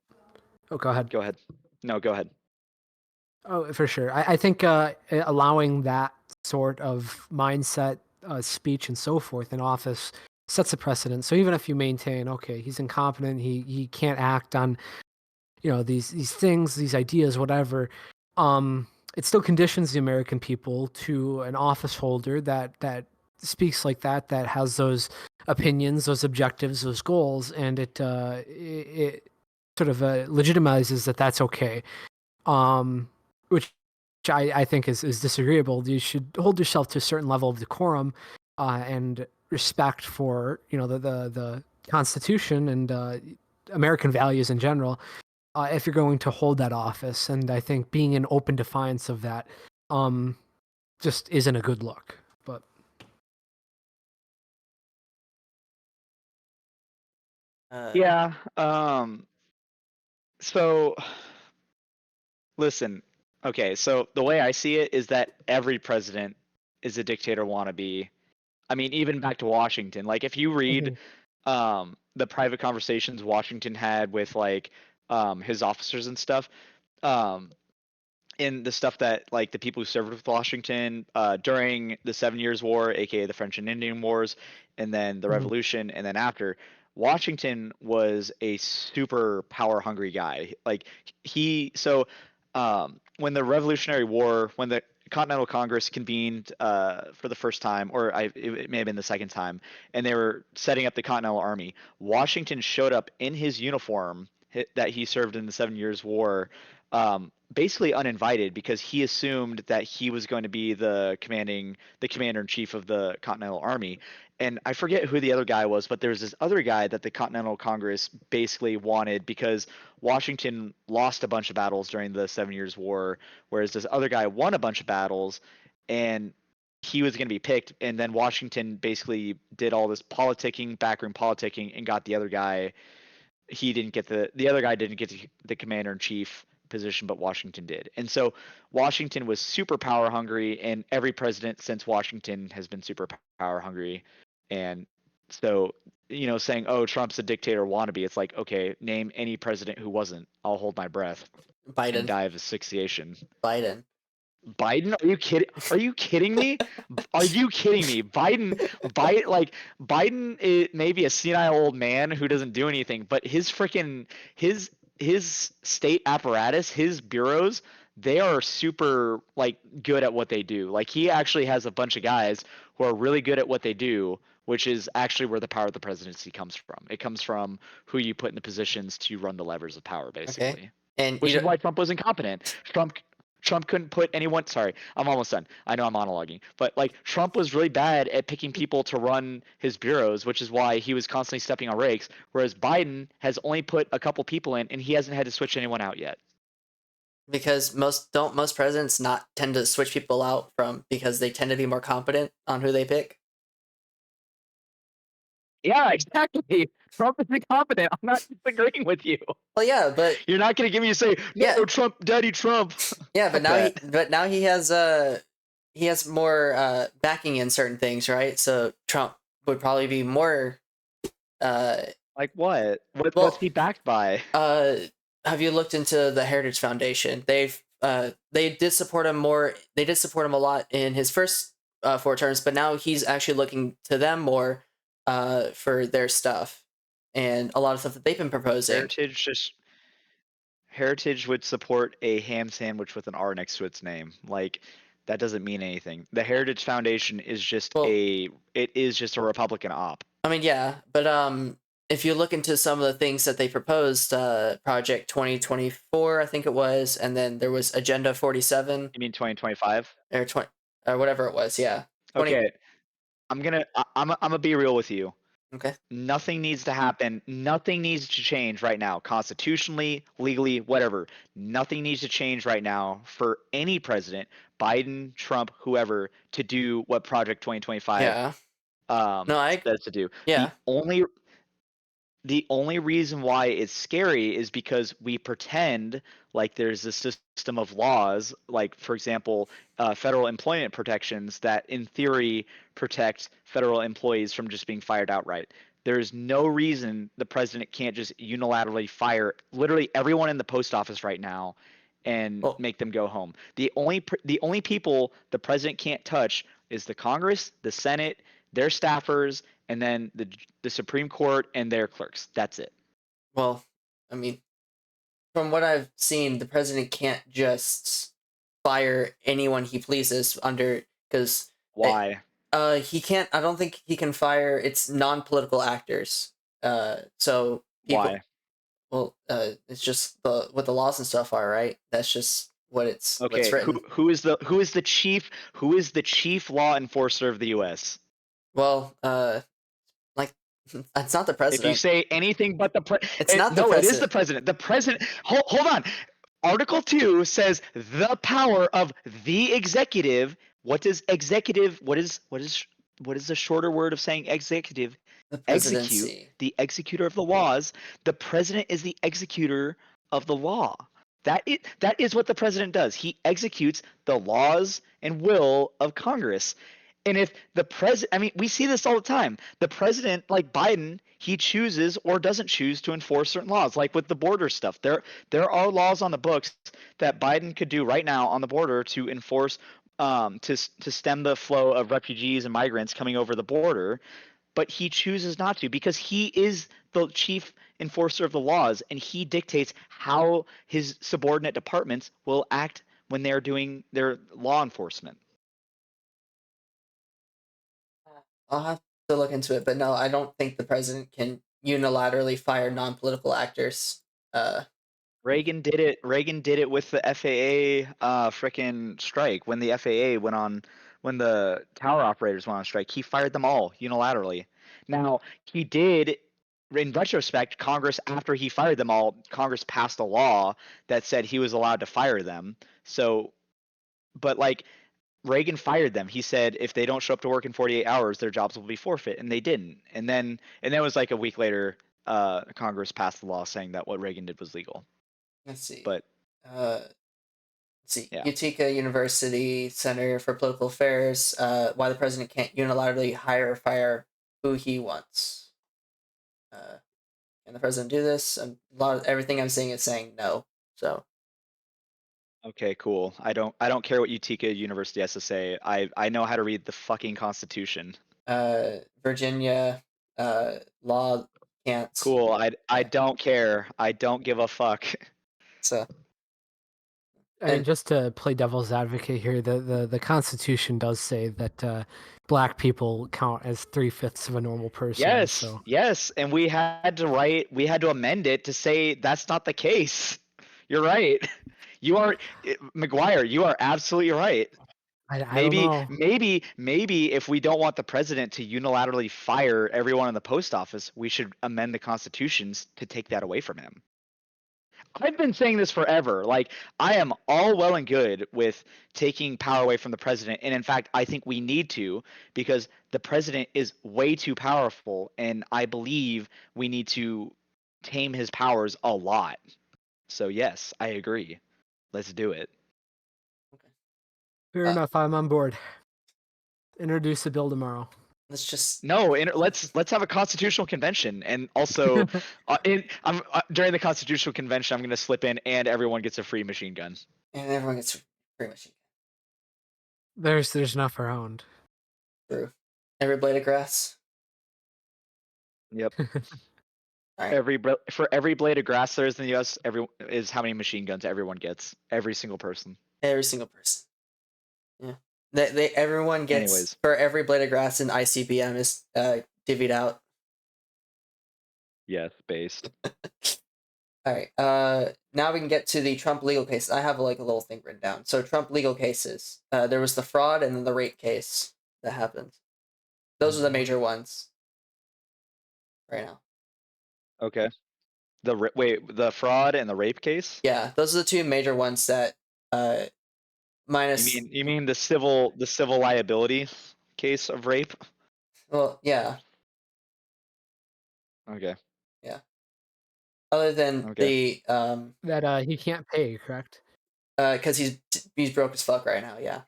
Oh, go ahead. go ahead. No, go ahead. Oh, for sure. I think allowing that sort of mindset, speech, and so forth in office sets a precedent. So even if you maintain, okay, he's incompetent, he can't act on these things, these ideas, whatever, it still conditions the American people to an office holder that speaks like that has those opinions, those objectives, those goals, and it sort of legitimizes that that's okay. Which I think is disagreeable. You should hold yourself to a certain level of decorum and respect for the Constitution and American values in general. If you're going to hold that office, and I think being in open defiance of that um, just isn't a good look. But Yeah. So listen. Okay. So the way I see it is that every president is a dictator wannabe. I mean, even back to Washington. Like, if you read Mhm. the private conversations Washington had with like his officers and stuff, um, in the stuff that like the people who served with Washington during the 7 Years War, aka the French and Indian Wars, and then the Mhm. Revolution, and then after, Washington was a super power hungry guy. Like when the Revolutionary War, when the Continental Congress convened for the first time, or it may have been the second time, and they were setting up the Continental Army. Washington showed up in his uniform that he served in the 7 Years War, basically uninvited because he assumed that he was going to be the commander in chief of the Continental Army. And I forget who the other guy was, but there was this other guy that the Continental Congress basically wanted because Washington lost a bunch of battles during the 7 Years War, whereas this other guy won a bunch of battles, and he was going to be picked. And then Washington basically did all this politicking, backroom politicking, and got the other guy. He didn't get the other guy didn't get the commander in chief position, but Washington did. And so Washington was super power hungry, and every president since Washington has been super power hungry. And so, saying, "Oh, Trump's a dictator wannabe," it's like, okay, name any president who wasn't. I'll hold my breath and Biden, die of asphyxiation. Biden. Biden? Are you kidding? Are you kidding me? Are you kidding me? Biden is maybe a senile old man who doesn't do anything, but his state apparatus, his bureaus, they are super like good at what they do. Like, he actually has a bunch of guys who are really good at what they do, which is actually where the power of the presidency comes from. It comes from who you put in the positions to run the levers of power, Okay, basically. and Which is why Trump was incompetent. Trump couldn't put anyone. Sorry, I'm almost done. I know I'm monologuing, but like, Trump was really bad at picking people to run his bureaus, which is why he was constantly stepping on rakes. Whereas Biden has only put a couple people in, and he hasn't had to switch anyone out yet. because most presidents not tend to switch people out from because they tend to be more competent on who they pick. Yeah, exactly. Trump is incompetent. I'm not disagreeing with you. Well, yeah, but You're not gonna get me to say no, yeah, Trump, Daddy Trump. yeah, Fuck that. but now he has more backing in certain things, right? So Trump would probably be more uh Like what? What's well he backed by? uh have you looked into the Heritage Foundation? They've they did support him more. They did support him a lot in his first 4 terms, but now he's actually looking to them more for their stuff and a lot of stuff that they've been proposing. Heritage would support a ham sandwich with an R next to its name. Like that doesn't mean anything. The Heritage Foundation is just Well, a Republican op. I mean, yeah, but if you look into some of the things that they proposed, Project 2024, I think it was, and then there was Agenda 47 You mean 2025? or 20 or whatever it was. Yeah, 20. Okay, I'm gonna be real with you. Okay. Nothing needs to happen. Nothing needs to change right now, constitutionally, legally, whatever. Nothing needs to change right now for any president, Biden, Trump, whoever, to do what Project 2025 Yeah. No, says to do. yeah. The only reason why it's scary is because we pretend like there's a system of laws, like for example, federal employment protections that in theory protect federal employees from just being fired outright. There's no reason the president can't just unilaterally fire literally everyone in the post office right now and Well, make them go home. The only people the president can't touch is the Congress, the Senate, their staffers, and then the Supreme Court and their clerks. That's it. well, I mean, from what I've seen, the president can't just fire anyone he pleases under because Why? he can't. I don't think he can fire. It's non-political actors. So people. Why? Well, it's just what the laws and stuff are, right? That's just what's Okay, who written. who is the chief law enforcer of the U.S.? Well, like it's not the If you president. say anything but It's not the no, it is the president. president. The president. Hold on. Article 2 says the power of the executive. What does executive? What is the shorter word of saying executive? The Execute, presidency. the executor of the laws. The president is the executor of the law. That is what the president does. He executes the laws and will of Congress. And if the president, I mean, we see this all the time. The president, like Biden, he chooses or doesn't choose to enforce certain laws, like with the border stuff. There are laws on the books that Biden could do right now on the border to enforce, to stem the flow of refugees and migrants coming over the border, but he chooses not to because he is the chief enforcer of the laws and he dictates how his subordinate departments will act when they're doing their law enforcement. I'll have to look into it, but no, I don't think the president can unilaterally fire non-political actors. Uh, Reagan did it with the FAA frickin' strike when the FAA went on when the tower operators went on strike. He fired them all unilaterally. Now, he did in retrospect, Congress after he fired them all, Congress passed a law that said he was allowed to fire them. So, but like Reagan fired them. He said if they don't show up to work in 48 hours, their jobs will be forfeit, and they didn't. And then it was like a week later, Congress passed the law saying that what Reagan did was legal. let's see. But Uh, let's see. yeah, Utica University Center for Political Affairs. Why the president can't unilaterally hire or fire who he wants. Can the president do this? A lot of everything I'm seeing is saying no. So okay, cool. I don't care what Utica University has to say. I know how to read the fucking Constitution. Virginia law can't. Cool. I Yeah. don't care. I don't give a fuck. So I mean, and just to play devil's advocate here, the Constitution does say that black people count as 3/5 of a normal person. Yes, So yes, and we had to amend it to say that's not the case. You're right. You are McGuire, you are absolutely right. I don't Maybe, know. maybe, maybe if we don't want the president to unilaterally fire everyone in the post office, we should amend the constitutions to take that away from him. I've been saying this forever. Like, I am all well and good with taking power away from the president. And in fact, I think we need to because the president is way too powerful. And I believe we need to tame his powers a lot. So, yes, I agree. Let's do it. okay. Fair enough. I'm on board. Introduce a bill tomorrow. Let's just No, let's have a constitutional convention, and also, during the constitutional convention, I'm going to slip in, and everyone gets a free machine gun. And everyone gets free machine There's enough around. gun. True. Every blade of grass. Yep. All right. For every blade of grass there is in the U.S., is how many machine guns everyone gets. Every single person. Every single person. Yeah. Everyone gets Anyways. for every blade of grass in ICBM is divvied out. Yes, based. All right. Now we can get to the Trump legal case. I have like a little thing written down. So Trump legal cases. There was the fraud and then the rape case that happened. Those are the major ones. Right now. Okay. The fraud and the rape case? Yeah, those are the two major ones that minus. You mean the civil liability case of rape? Well, yeah, Okay. yeah. Other than Okay. the That he can't pay, correct? because he's broke as fuck right now. Yeah,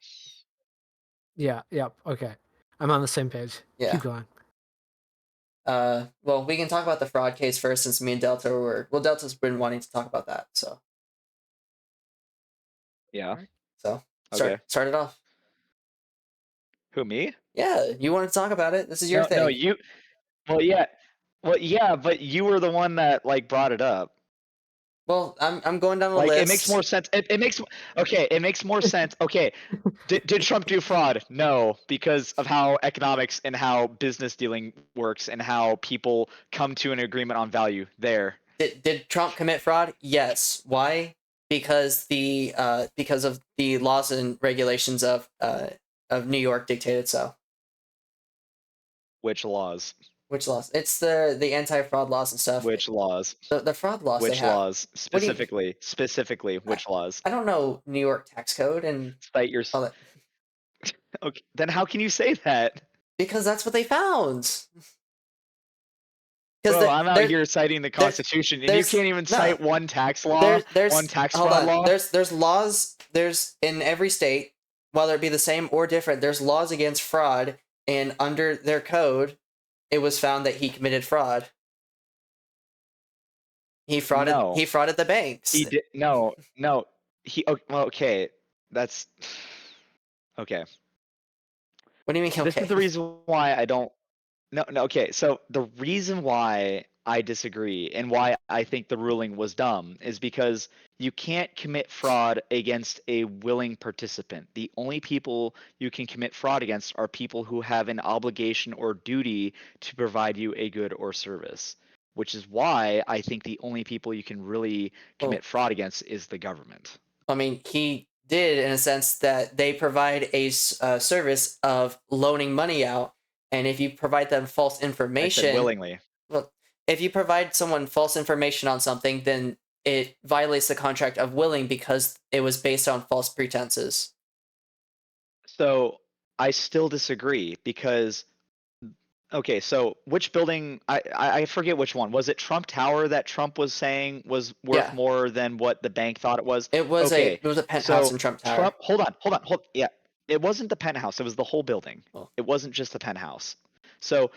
Yeah. Yep. Okay. I'm on the same page. yeah. Keep going. Well, we can talk about the fraud case first, since me and Delta were. Well, Delta's been wanting to talk about that, so Yeah. so Okay. start it off. Who, me? Yeah, you want to talk about it? This is your No, thing. you. Well, yeah. Well, yeah, but you were the one that like brought it up. Well, I'm going down the Like, list. it makes more sense. It makes okay. It makes more sense. Okay, did Trump do fraud? No, because of how economics and how business dealing works and how people come to an agreement on value. There. Did Trump commit fraud? Yes. Why? Because of the laws and regulations of New York dictated so. Which laws? Which laws? It's the anti-fraud laws and stuff. Which laws? The fraud laws they Which have. laws? What do you? Specifically, I, which laws? I don't know New York tax code and Cite your. all that Okay, then how can you say that? because that's what they found. Because Bro, I'm out there here citing the there Constitution, and you there's can't even no cite one tax law, one tax hold fraud on. law. There's laws. There's in every state, whether it be the same or different. There's laws against fraud, and under their code, it was found that he committed fraud. He frauded. No, He frauded the banks. he did. No, no. Well, okay. That's okay. What do you mean? This is Okay. the reason why I don't. No, no. Okay, so the reason why I disagree and why I think the ruling was dumb is because you can't commit fraud against a willing participant. The only people you can commit fraud against are people who have an obligation or duty to provide you a good or service, which is why I think the only people you can really Well, commit fraud against is the government. I mean, he did in a sense that they provide a service of loaning money out, and if you provide them false I said information, willingly. well, if you provide someone false information on something, then it violates the contract of willing because it was based on false pretenses. So I still disagree because okay, so which building? I forget which one. Was it Trump Tower that Trump was saying was worth Yeah, more than what the bank thought it was? it was Okay, a penthouse so in Trump Tower. Trump, hold. Yeah, it wasn't the penthouse. It was the whole building. Well, It wasn't just the penthouse. So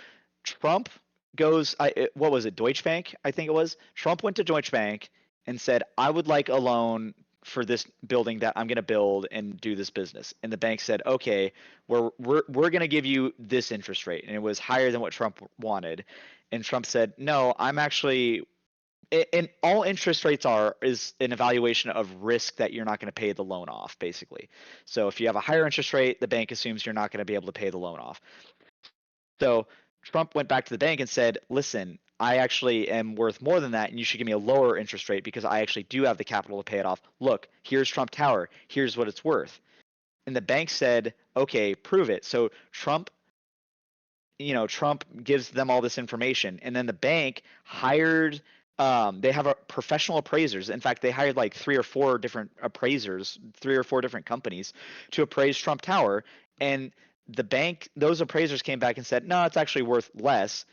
Trump goes. What was it? Deutsche Bank, I think it was. Trump went to Deutsche Bank and said, "I would like a loan for this building that I'm going to build and do this business." And the bank said, "Okay, we're going to give you this interest rate," and it was higher than what Trump wanted. And Trump said, "No, I'm actually." And all interest rates is an evaluation of risk that you're not going to pay the loan off, basically. So if you have a higher interest rate, the bank assumes you're not going to be able to pay the loan off. So Trump went back to the bank and said, "Listen, I actually am worth more than that, and you should give me a lower interest rate because I actually do have the capital to pay it off. Look, here's Trump Tower. Here's what it's worth." And the bank said, "Okay, prove it." So Trump gives them all this information, and then the bank hired. They have a professional appraisers. In fact, they hired like three or four different appraisers, three or four different companies to appraise Trump Tower. And those appraisers came back and said, "No, it's actually worth less."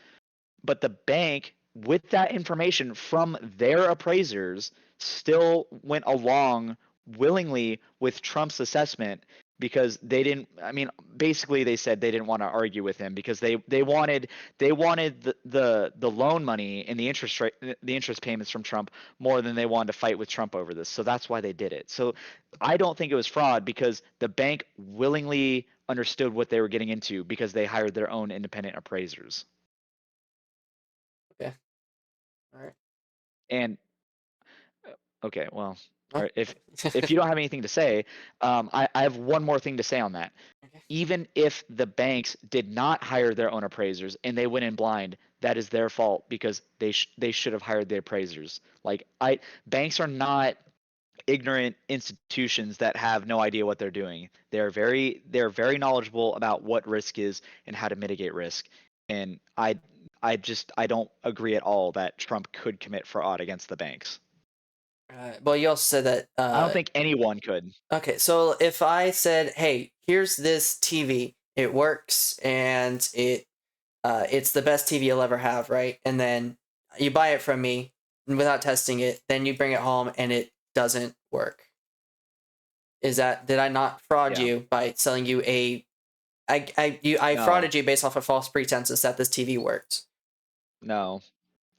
But the bank, with that information from their appraisers, still went along willingly with Trump's assessment because they didn't. I mean, basically they said they didn't want to argue with him because they wanted the loan money and the interest payments from Trump more than they wanted to fight with Trump over this. So that's why they did it. So I don't think it was fraud because the bank willingly understood what they were getting into because they hired their own independent appraisers. Okay. All right. And okay, well, Oh. all right, if you don't have anything to say, I have one more thing to say on that. Okay. Even if the banks did not hire their own appraisers and they went in blind, that is their fault because they should have hired the appraisers. Like banks are not ignorant institutions that have no idea what they're doing. They're very knowledgeable about what risk is and how to mitigate risk. And I don't agree at all that Trump could commit fraud against the banks. Well, you also said that. I don't think anyone could. Okay, so if I said, "Hey, here's this TV. It works, and it's the best TV you'll ever have," right? And then you buy it from me without testing it, then you bring it home and it doesn't work. Did I not fraud Yeah. you by selling you I No. frauded you based off of false pretenses that this TV worked? No.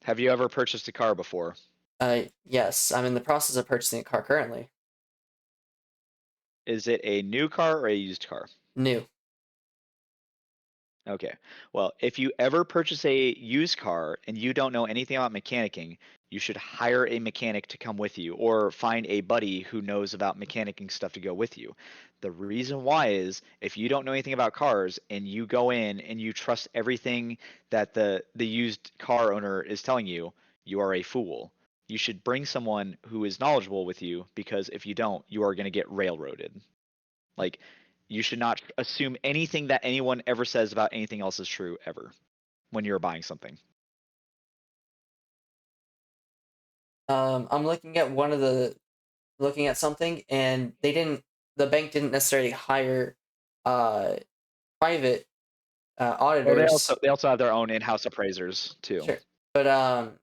Have you ever purchased a car before? Yes, I'm in the process of purchasing a car currently. Is it a new car or a used car? New. Okay. Well, if you ever purchase a used car and you don't know anything about mechanicking, you should hire a mechanic to come with you or find a buddy who knows about mechanicking stuff to go with you. The reason why is if you don't know anything about cars and you go in and you trust everything that the used car owner is telling you, you are a fool. You should bring someone who is knowledgeable with you because if you don't, you are going to get railroaded. Like, you should not assume anything that anyone ever says about anything else is true ever when you're buying something. I'm looking at something, and the bank didn't necessarily hire uh private Well, they auditors. also have their own in-house appraisers too. Sure, but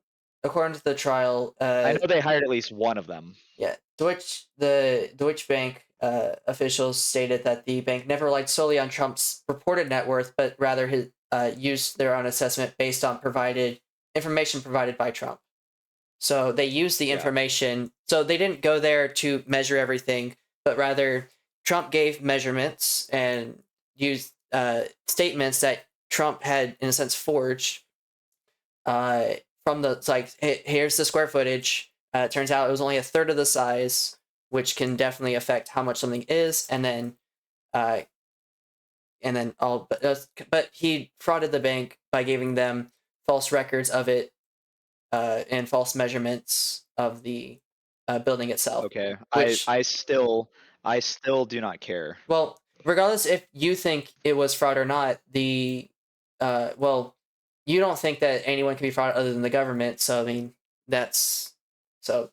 according to the trial, I know they hired at least one of them. yeah, the Deutsche Bank officials stated that the bank never relied solely on Trump's reported net worth, but rather used their own assessment based on provided information provided by Trump. So they used the Yeah. information. So they didn't go there to measure everything, but rather Trump gave measurements and used statements that Trump had, in a sense, forged from the. It's like, hey, here's the square footage. It turns out it was only a third of the size, which can definitely affect how much something is. Uh, but he frauded the bank by giving them false records of it and false measurements of the building itself. Okay. Which, I still do not care. well, regardless if you think it was fraud or not, well, you don't think that anyone can be fraud other than the government. So I mean, that's so.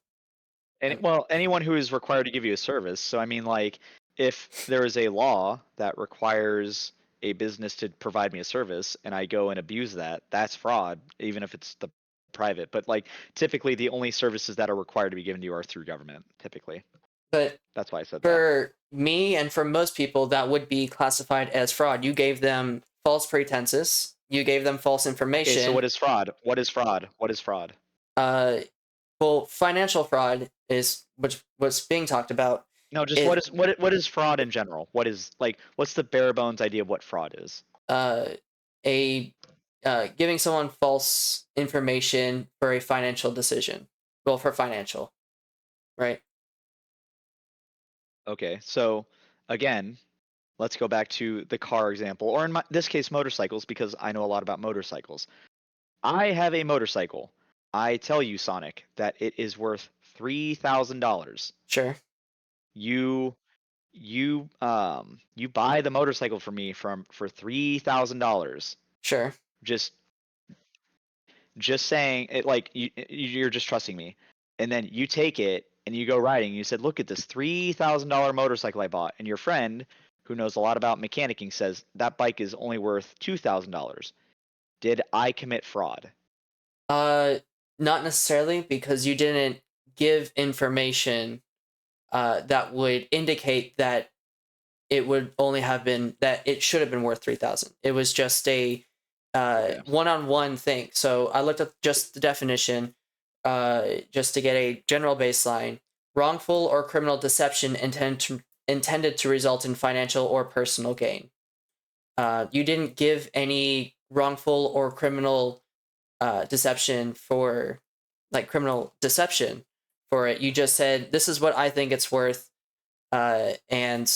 Well, anyone who is required to give you a service. So I mean, like, if there is a law that requires a business to provide me a service and I go and abuse that, that's fraud, even if it's the private. But like, typically, the only services that are required to be given to you are through government. Typically, But that's why I said that. for me and for most people, that would be classified as fraud. You gave them false pretenses. You gave them false information. Okay, so what is fraud? What is fraud? What is fraud? Well, financial fraud is what's being talked about. No, just what is fraud in general? What's the bare bones idea of what fraud is? A giving someone false information for a financial decision. Well, for financial, right? Okay, so again, let's go back to the car example, or in this case, motorcycles, because I know a lot about motorcycles. I have a motorcycle. I tell you, Sonic, that it is worth $3,000. Sure. You you buy the motorcycle for me for $3,000. Sure. Just saying it, like, you're just trusting me, and then you take it and you go riding. You said, "Look at this $3,000 motorcycle I bought," and your friend, who knows a lot about mechanicking, says that bike is only worth $2,000. Did I commit fraud? Not necessarily, because you didn't give information that would indicate that it would only have been that it should have been worth 3,000. It was just a Okay. one-on-one thing. So I looked up just the definition, just to get a general baseline. Wrongful or criminal deception intended to result in financial or personal gain. You didn't give any wrongful or criminal deception for, like, criminal deception for it. You just said, this is what I think it's worth, and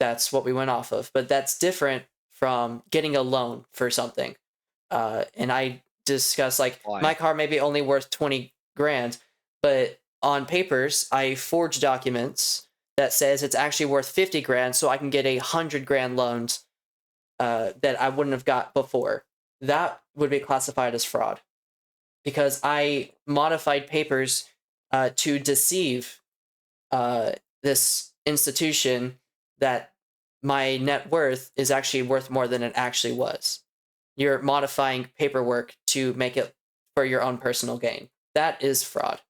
that's what we went off of. But that's different from getting a loan for something. And I discussed, like, Why? my car may be only worth 20 grand, but on papers, I forge documents that says it's actually worth 50 grand, so I can get 100 grand loans that I wouldn't have got before. That would be classified as fraud because I modified papers to deceive this institution that my net worth is actually worth more than it actually was. You're modifying paperwork to make it for your own personal gain. That is fraud.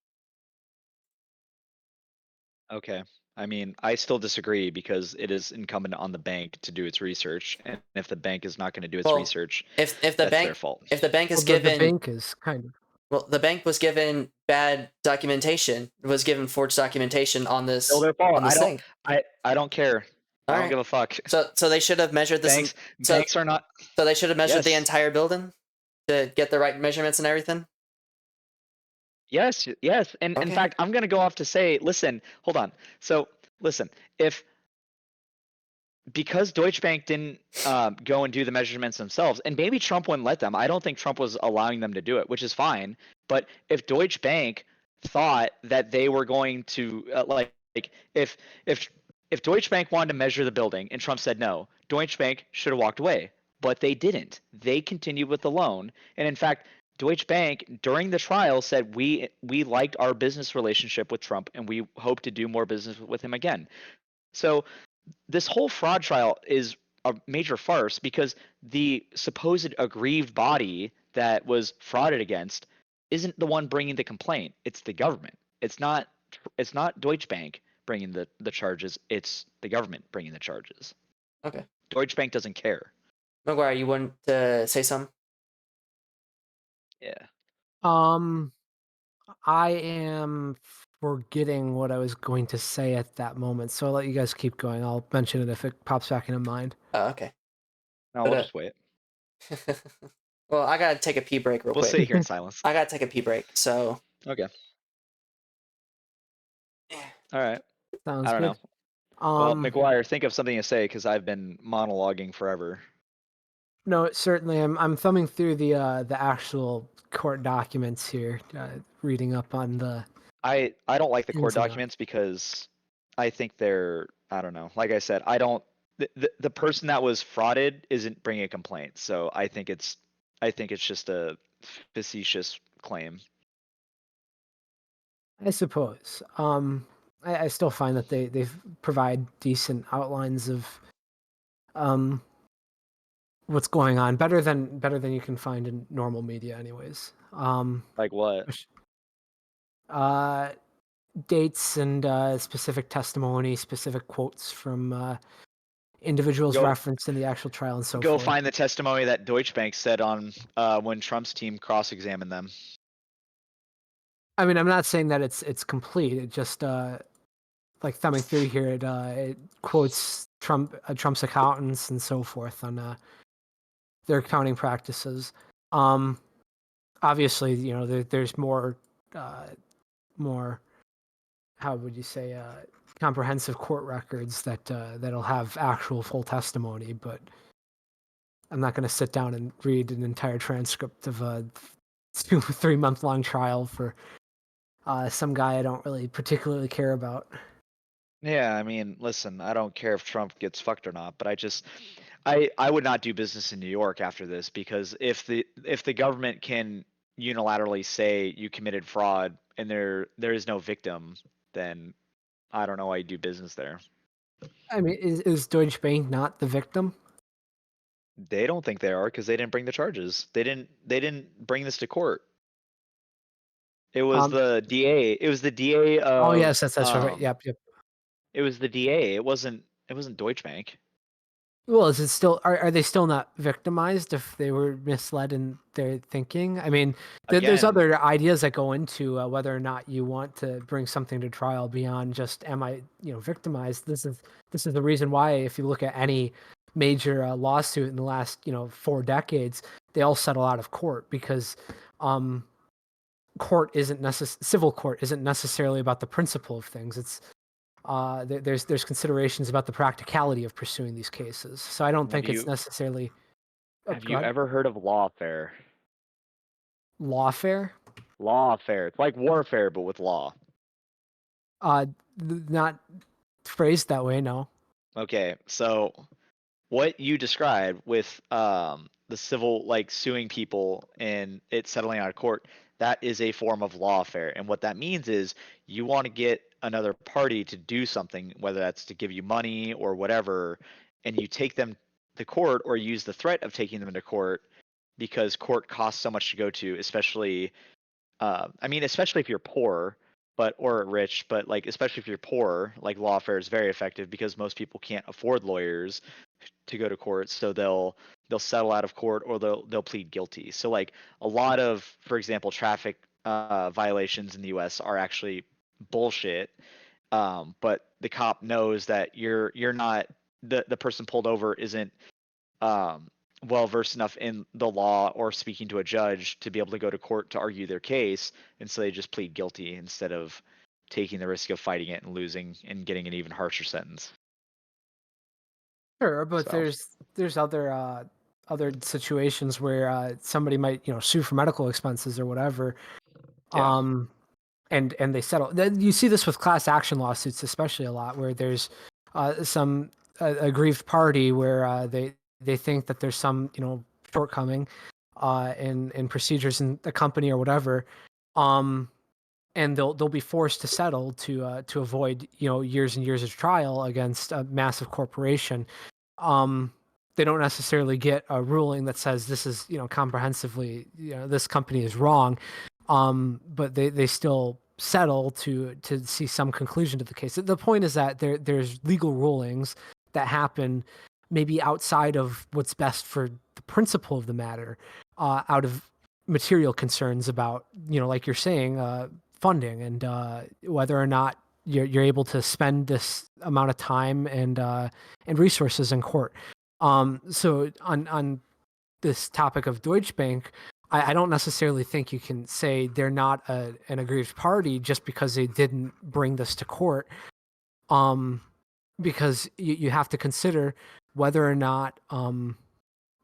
Okay. I mean, I still disagree because it is incumbent on the bank to do its research, and if the bank is not going to do its Well, research, if the that's their bank fault. if the bank Well, is the given bank is kind of. well, the bank was given bad documentation, was given forged documentation on Still this their fault. thing. I don't care. All I don't right. give a fuck. So they should have measured this. So Banks are not. so they should have measured the Yes. entire building to get the right measurements and everything. Yes, yes. And in Okay. fact, I'm going to go off to say, listen, hold on. So, listen, if because Deutsche Bank didn't go and do the measurements themselves, and maybe Trump wouldn't let them. I don't think Trump was allowing them to do it, which is fine. But if Deutsche Bank thought that they were going to like if if Deutsche Bank wanted to measure the building and Trump said no, Deutsche Bank should have walked away. But they didn't. They continued with the loan, and in fact, Deutsche Bank during the trial said we liked our business relationship with Trump and we hope to do more business with him again. So this whole fraud trial is a major farce because the supposed aggrieved body that was frauded against isn't the one bringing the complaint. It's the government. It's not Deutsche Bank bringing the charges. It's the government bringing the charges. Okay. Deutsche Bank doesn't care. McGuire, you want to say something? Yeah. I am forgetting what I was going to say at that moment, so I'll let you guys keep going. I'll mention it if it pops back into mind. Okay. No, But we'll just wait. well, I gotta take a pee break real We'll quick. sit here in silence. I gotta take a pee break. So. Okay. All right. Sounds I don't good. know. Well, McGuire, think of something to say because I've been monologuing forever. No, certainly. I'm thumbing through the actual court documents here, reading up on the I don't like the court ins and outs. documents because I think they're, I don't know. Like I said, I don't the person that was frauded isn't bringing a complaint. So I think it's just a facetious claim. I suppose. I still find that they provide decent outlines of um what's going on, better than you can find in normal media, anyways. Like what? Uh, dates and specific testimony, specific quotes from individuals Go referenced in the actual trial, and so go forth. find the testimony that Deutsche Bank said on when Trump's team cross-examined them. I mean, I'm not saying that it's complete. It just like thumbing through here, it quotes Trump's accountants and so forth on their accounting practices. Obviously, there's more more how would you say comprehensive court records that'll have actual full testimony, but I'm not going to sit down and read an entire transcript of a 2 3 month long trial for some guy I don't really particularly care about. Yeah, I mean, listen, I don't care if Trump gets fucked or not, but I would not do business in New York after this because if the government can unilaterally say you committed fraud and there is no victim, then I don't know why you do business there. I mean, is Deutsche Bank not the victim? They don't think they are because they didn't bring the charges. They didn't bring this to court. It was Um, the DA. It was the DA oh of yes, that's right. Yep, yep. it was the DA. It wasn't Deutsche Bank. Well, is it still are they still not victimized if they were misled in their thinking? I mean, there's Again, other ideas that go into whether or not you want to bring something to trial beyond just am I, victimized. This is the reason why if you look at any major lawsuit in the last 4 decades, they all settle out of court because um, civil court isn't necessarily about the principle of things. It's there's considerations about the practicality of pursuing these cases. So I don't have think it's you necessarily. Oh, have go you ahead. ever heard of lawfare? Lawfare. Lawfare. It's like warfare, but with law. Uh, Not phrased that way. No. Okay, so what you described with the civil like suing people and it settling out of court, that is a form of lawfare. And what that means is you want to get another party to do something, whether that's to give you money or whatever, and you take them to court or use the threat of taking them to court because court costs so much to go to, especially I mean, especially if you're poor, but or rich, but like especially if you're poor, like lawfare is very effective because most people can't afford lawyers to go to court, so they'll settle out of court or they'll plead guilty. So like a lot of, for example, traffic violations in the U.S. are actually bullshit. But the cop knows that you're not the person pulled over isn't um, well versed enough in the law or speaking to a judge to be able to go to court to argue their case, and so they just plead guilty instead of taking the risk of fighting it and losing and getting an even harsher sentence. Sure, but So there's other situations where somebody might sue for medical expenses or whatever. yeah, Um, and they settle. You see this with class action lawsuits, especially a lot, where there's some aggrieved party where they think that there's some shortcoming in procedures in the company or whatever, um, and they'll be forced to settle to avoid years and years of trial against a massive corporation. Um, they don't necessarily get a ruling that says this is comprehensively this company is wrong, but they still settle to see some conclusion to the case. The point is that there's legal rulings that happen maybe outside of what's best for the principle of the matter, out of material concerns about like you're saying, funding and whether or not you're able to spend this amount of time and resources in court. So on this topic of Deutsche Bank, I don't necessarily think you can say they're not an aggrieved party just because they didn't bring this to court. Um, because you have to consider whether or not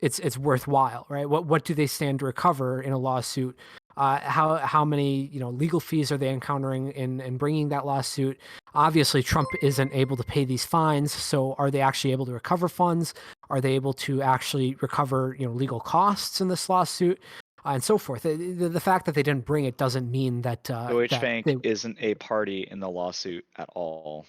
it's worthwhile, right? What do they stand to recover in a lawsuit? How many legal fees are they encountering in bringing that lawsuit? Obviously, Trump isn't able to pay these fines, so are they actually able to recover funds? Are they able to actually recover legal costs in this lawsuit, and so forth? The fact that they didn't bring it doesn't mean that Deutsche that Bank they isn't a party in the lawsuit at all.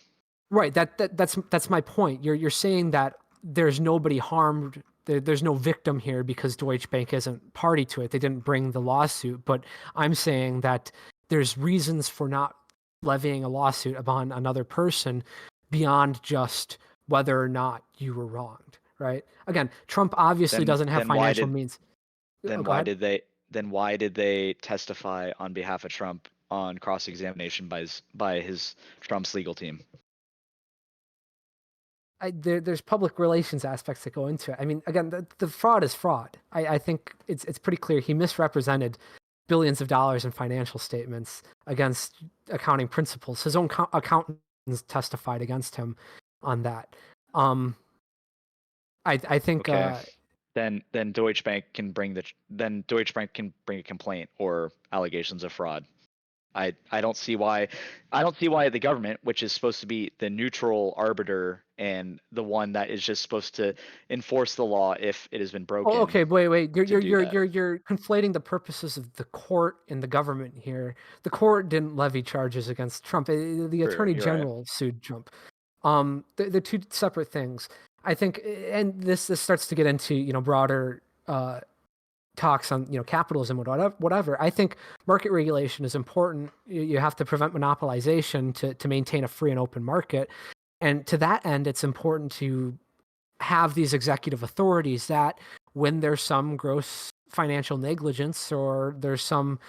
right. That's my point. You're saying that there's nobody harmed. There's no victim here because Deutsche Bank isn't party to it. They didn't bring the lawsuit. But I'm saying that there's reasons for not levying a lawsuit upon another person beyond just whether or not you were wronged. Right. Again, Trump obviously Then doesn't have then why financial did means. Oh, then go why ahead. did they then why did they testify on behalf of Trump on cross examination by his Trump's legal team? There's public relations aspects that go into it. I mean, again, the fraud is fraud. I think it's pretty clear he misrepresented billions of dollars in financial statements against accounting principles. His own accountants testified against him on that. Um, I think Okay. Then Deutsche Bank can bring then Deutsche Bank can bring a complaint or allegations of fraud. I don't see why the government, which is supposed to be the neutral arbiter and the one that is just supposed to enforce the law if it has been Oh, broken, okay. Wait. You're to you're do you're that. you're you're conflating the purposes of the court and the government here. The court didn't levy charges against Trump. The True, attorney you're right. general sued Trump. They're two separate things. I think, and this starts to get into broader talks on capitalism or whatever. I think market regulation is important. You have to prevent monopolization to maintain a free and open market. And to that end, it's important to have these executive authorities that when there's some gross financial negligence or there's some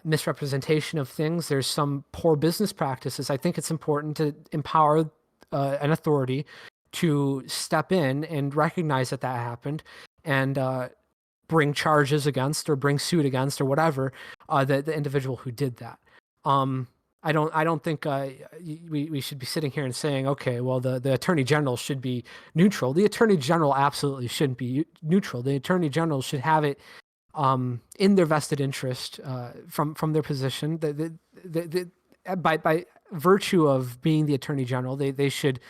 misrepresentation of things, there's some poor business practices, I think it's important to empower an authority to step in and recognize that that happened and bring charges against or bring suit against or whatever the individual who did that. I don't think we should be sitting here and saying, okay, well, the attorney general should be neutral. The attorney general absolutely shouldn't be neutral. The attorney general should have it in their vested interest from their position. By virtue of being the attorney general, they should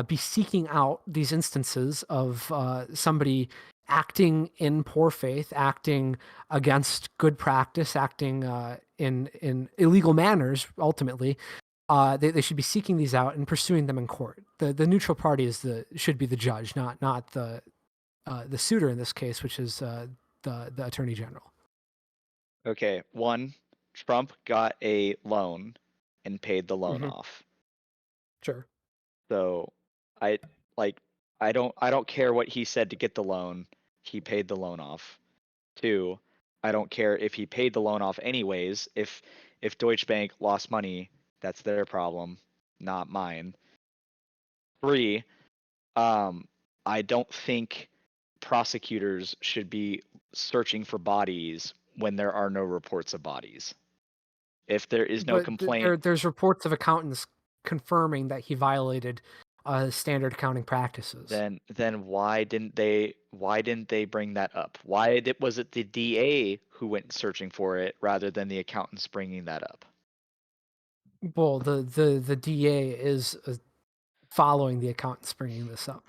be seeking out these instances of somebody acting in poor faith, acting against good practice, acting in illegal manners. Ultimately, they should be seeking these out and pursuing them in court. The neutral party should be the judge, not the suitor in this case, which is the attorney general. Okay, one, Trump got a loan and paid the loan Mm-hmm. off. Sure. So I like I don't care what he said to get the loan. He paid the loan off. Two, I don't care if he paid the loan off anyways. If Deutsche Bank lost money, that's their problem, not mine. Three, I don't think prosecutors should be searching for bodies when there are no reports of bodies. If there is no But complaint, there's reports of accountants confirming that he violated standard accounting practices. then why didn't they bring that up? Was it the DA who went searching for it rather than the accountants bringing that up? Well, the DA is following the accountants bringing this up.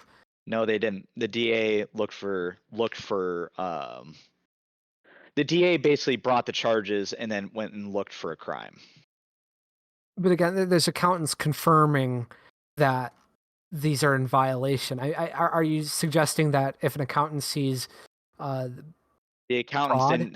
No, they didn't. The DA the DA basically brought the charges and then went and looked for a crime. But again, there's accountants confirming that these are in violation. Are you suggesting that if an accountant sees uh, The fraud?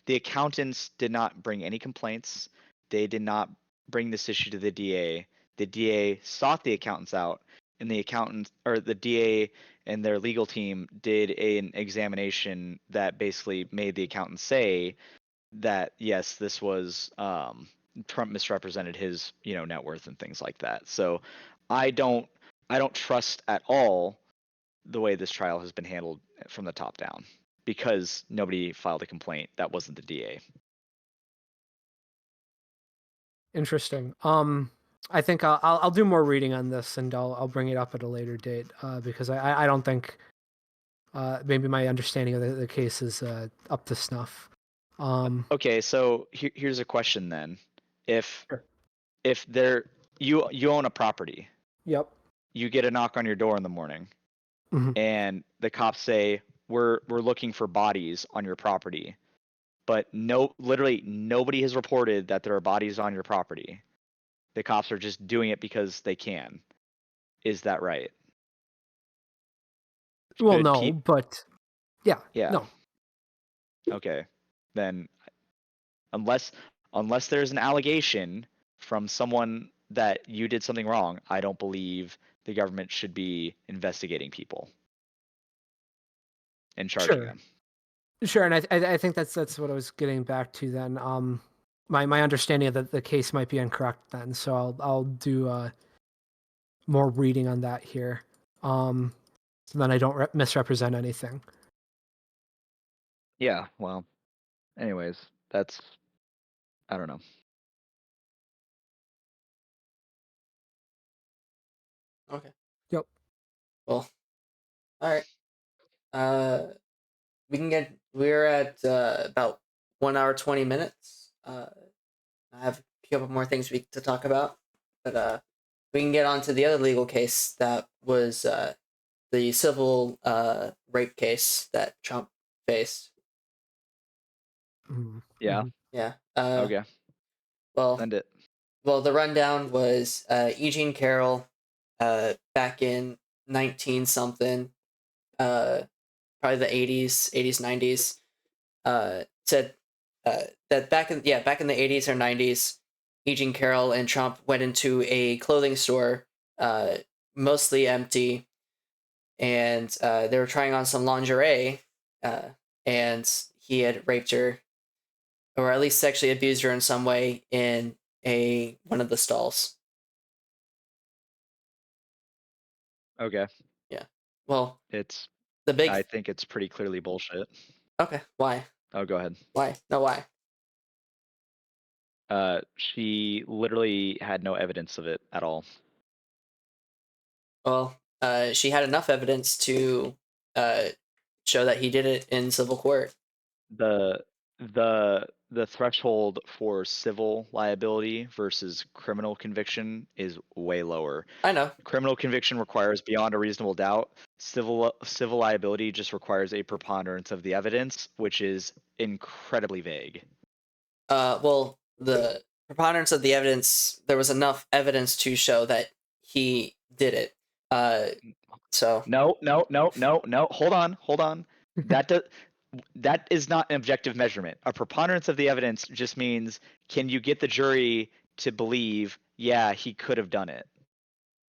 accountants did not bring any complaints. They did not bring this issue to the DA. The DA sought the accountants out, and the DA and their legal team did an examination that basically made the accountants say that yes, this was Trump misrepresented his net worth and things like that. So I don't trust at all the way this trial has been handled from the top down because nobody filed a complaint that wasn't the DA. Interesting. I think I'll do more reading on this and I'll bring it up at a later date because I don't think maybe my understanding of the case is up to snuff. Okay, so here's a question then. If Sure. if you own a property, Yep. you get a knock on your door in the morning, Mhm. and the cops say we're looking for bodies on your property, but literally nobody has reported that there are bodies on your property. The cops are just doing it because they can. Is that right? Well, Should no, but yeah, Yeah. no. Okay. Then unless there's an allegation from someone that you did something wrong, I don't believe the government should be investigating people and charging Sure. them. Sure, and I think that's what I was getting back to then. My understanding of the case might be incorrect then, so I'll do more reading on that here, so then I don't misrepresent anything. Yeah, well, anyways, that's I don't know. Okay. Yep. Well, all right. We're at about 1 hour 20 minutes. I have a couple more things to talk about, but we can get on to the other legal case that was the civil rape case that Trump faced. Mhm. Yeah. Mhm. Yeah. Okay. Well, Send it. the rundown was Eugene Carroll, back in 19 something, probably the 80s 90s, said that back in the 80s or 90s, Eugene Carroll and Trump went into a clothing store mostly empty, and they were trying on some lingerie, and he had raped her, or at least sexually abused her in some way in one of the stalls. Okay. Yeah. Well, It's the big. I think it's pretty clearly bullshit. Okay. Why? Oh, go ahead. Why? No. Why? She literally had no evidence of it at all. Well, she had enough evidence to uh, show that he did it in civil court. The the threshold for civil liability versus criminal conviction is way lower. I know. Criminal conviction requires beyond a reasonable doubt. Civil liability just requires a preponderance of the evidence, which is incredibly vague. Well, the preponderance of the evidence, there was enough evidence to show that he did it. So No. Hold on. That does that is not an objective measurement. A preponderance of the evidence just means, can you get the jury to believe, yeah, he could have done it?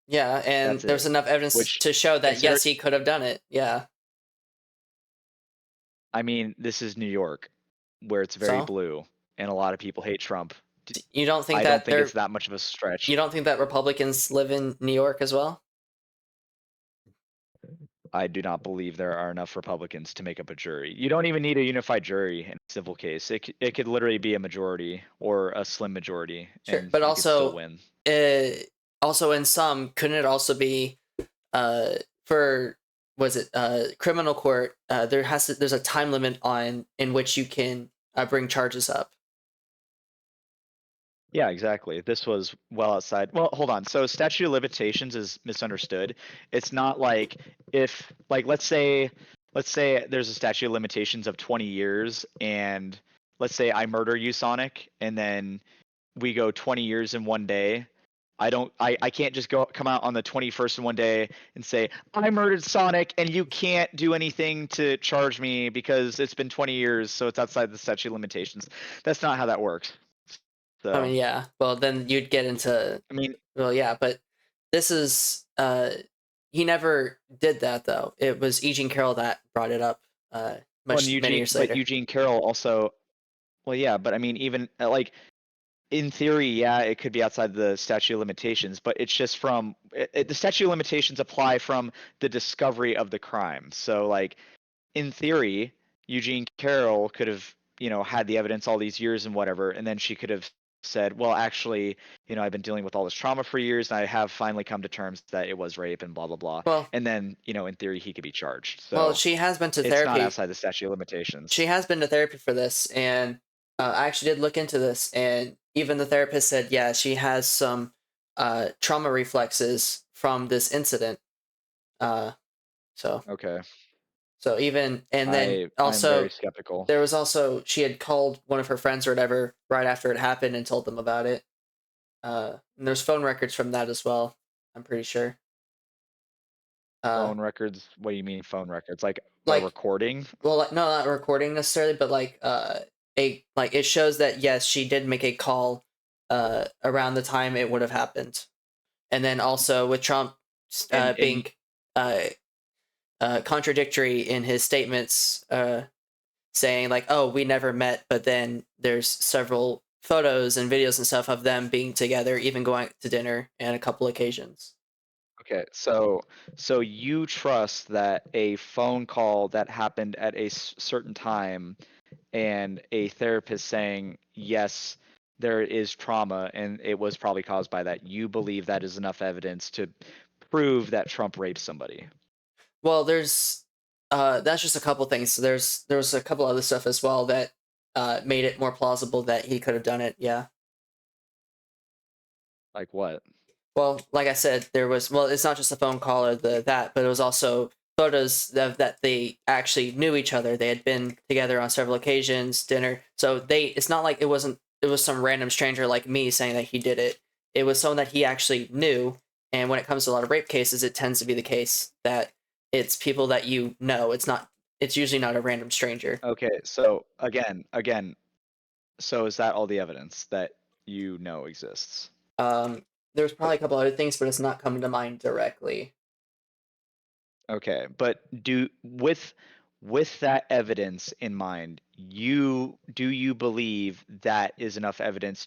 yeah, and That's there's it. enough evidence Which to show that consider yes, he could have done it. Yeah. I mean, this is New York, where it's very So blue, and a lot of people hate Trump. you don't think I don't that think it's that much of a stretch. you don't think that Republicans live in New York as well? I do not believe there are enough Republicans to make up a jury. You don't even need a unified jury in a civil case. It could literally be a majority or a slim majority, Sure, and but you could still also, win. also in some, couldn't it also be for was it criminal court? There's a time limit on in which you can bring charges up. Yeah, exactly. This was well outside. Well, hold on. So statute of limitations is misunderstood. It's not like if like let's say there's a statute of limitations of 20 years and let's say I murder you, Sonic, and then we go 20 years in one day. I can't just come out on the 21st in one day and say I murdered Sonic and you can't do anything to charge me because it's been 20 years, so it's outside the statute of limitations. That's not how that works. I So mean, yeah. Well, then you'd get into I mean, well, yeah, but this is he never did that though. It was E. Jean Carroll that brought it up well, and many years But later. Eugene Carroll also, well, yeah, but I mean, even like in theory, yeah, it could be outside the statute of limitations, but it's just from the statute of limitations apply from the discovery of the crime. So, like, in theory, Eugene Carroll could have, had the evidence all these years and whatever, and then she could have said, well, actually, I've been dealing with all this trauma for years, and I have finally come to terms that it was rape and blah blah blah. Well, And then, in theory, he could be charged. well, So she has been to it's not therapy. outside the statute of limitations. She has been to therapy for this, and I actually did look into this, and even the therapist said, yeah, she has some trauma reflexes from this incident. Uh, so Okay. so even and then I'm very also skeptical. there was also she had called one of her friends or whatever right after it happened and told them about it. And there's phone records from that as well. I'm pretty sure. Uh, Phone records? What do you mean phone records? Like a like recording? well, like, no, not recording necessarily, but like a like it shows that yes, she did make a call around the time it would have happened, and then also with Trump And being uh, contradictory in his statements, saying like, "Oh, we never met," but then there's several photos and videos and stuff of them being together, even going to dinner on a couple occasions. okay, so you trust that a phone call that happened at a certain time and a therapist saying, yes, there is trauma and it was probably caused by that. You believe that is enough evidence to prove that Trump raped somebody. Well, there's that's just a couple things. So there was a couple other stuff as well that made it more plausible that he could have done it. Yeah. Like what? Well, like I said, there was well, it's not just a phone call or that, but it was also photos of that they actually knew each other. They had been together on several occasions, dinner. So it's not like it was some random stranger like me saying that he did it. It was someone that he actually knew. And when it comes to a lot of rape cases, it tends to be the case that it's people that you know. It's usually not a random stranger. Okay, so again, so is that all the evidence that exists? Um there's probably a couple other things, but it's not coming to mind directly. Okay, but with that evidence in mind, do you believe that is enough evidence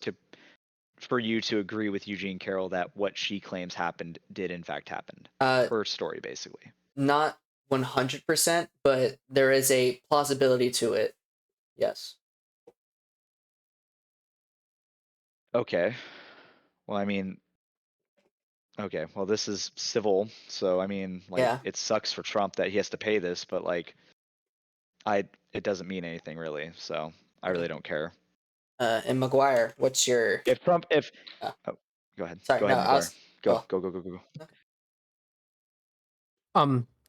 for you to agree with Eugene Carroll that what she claims happened did in fact happen? Her story, basically. Not 100%, but there is a plausibility to it. Yes. Okay. Well, I mean, okay. Well, this is civil, so I mean, like, Yeah. it sucks for Trump that he has to pay this, but like, it doesn't mean anything really, so I really don't care. And McGuire, what's your? If Trump, if Uh, oh, sorry, go no, ahead, I McGuire, was. go, Well, go, go, go, go, go. okay.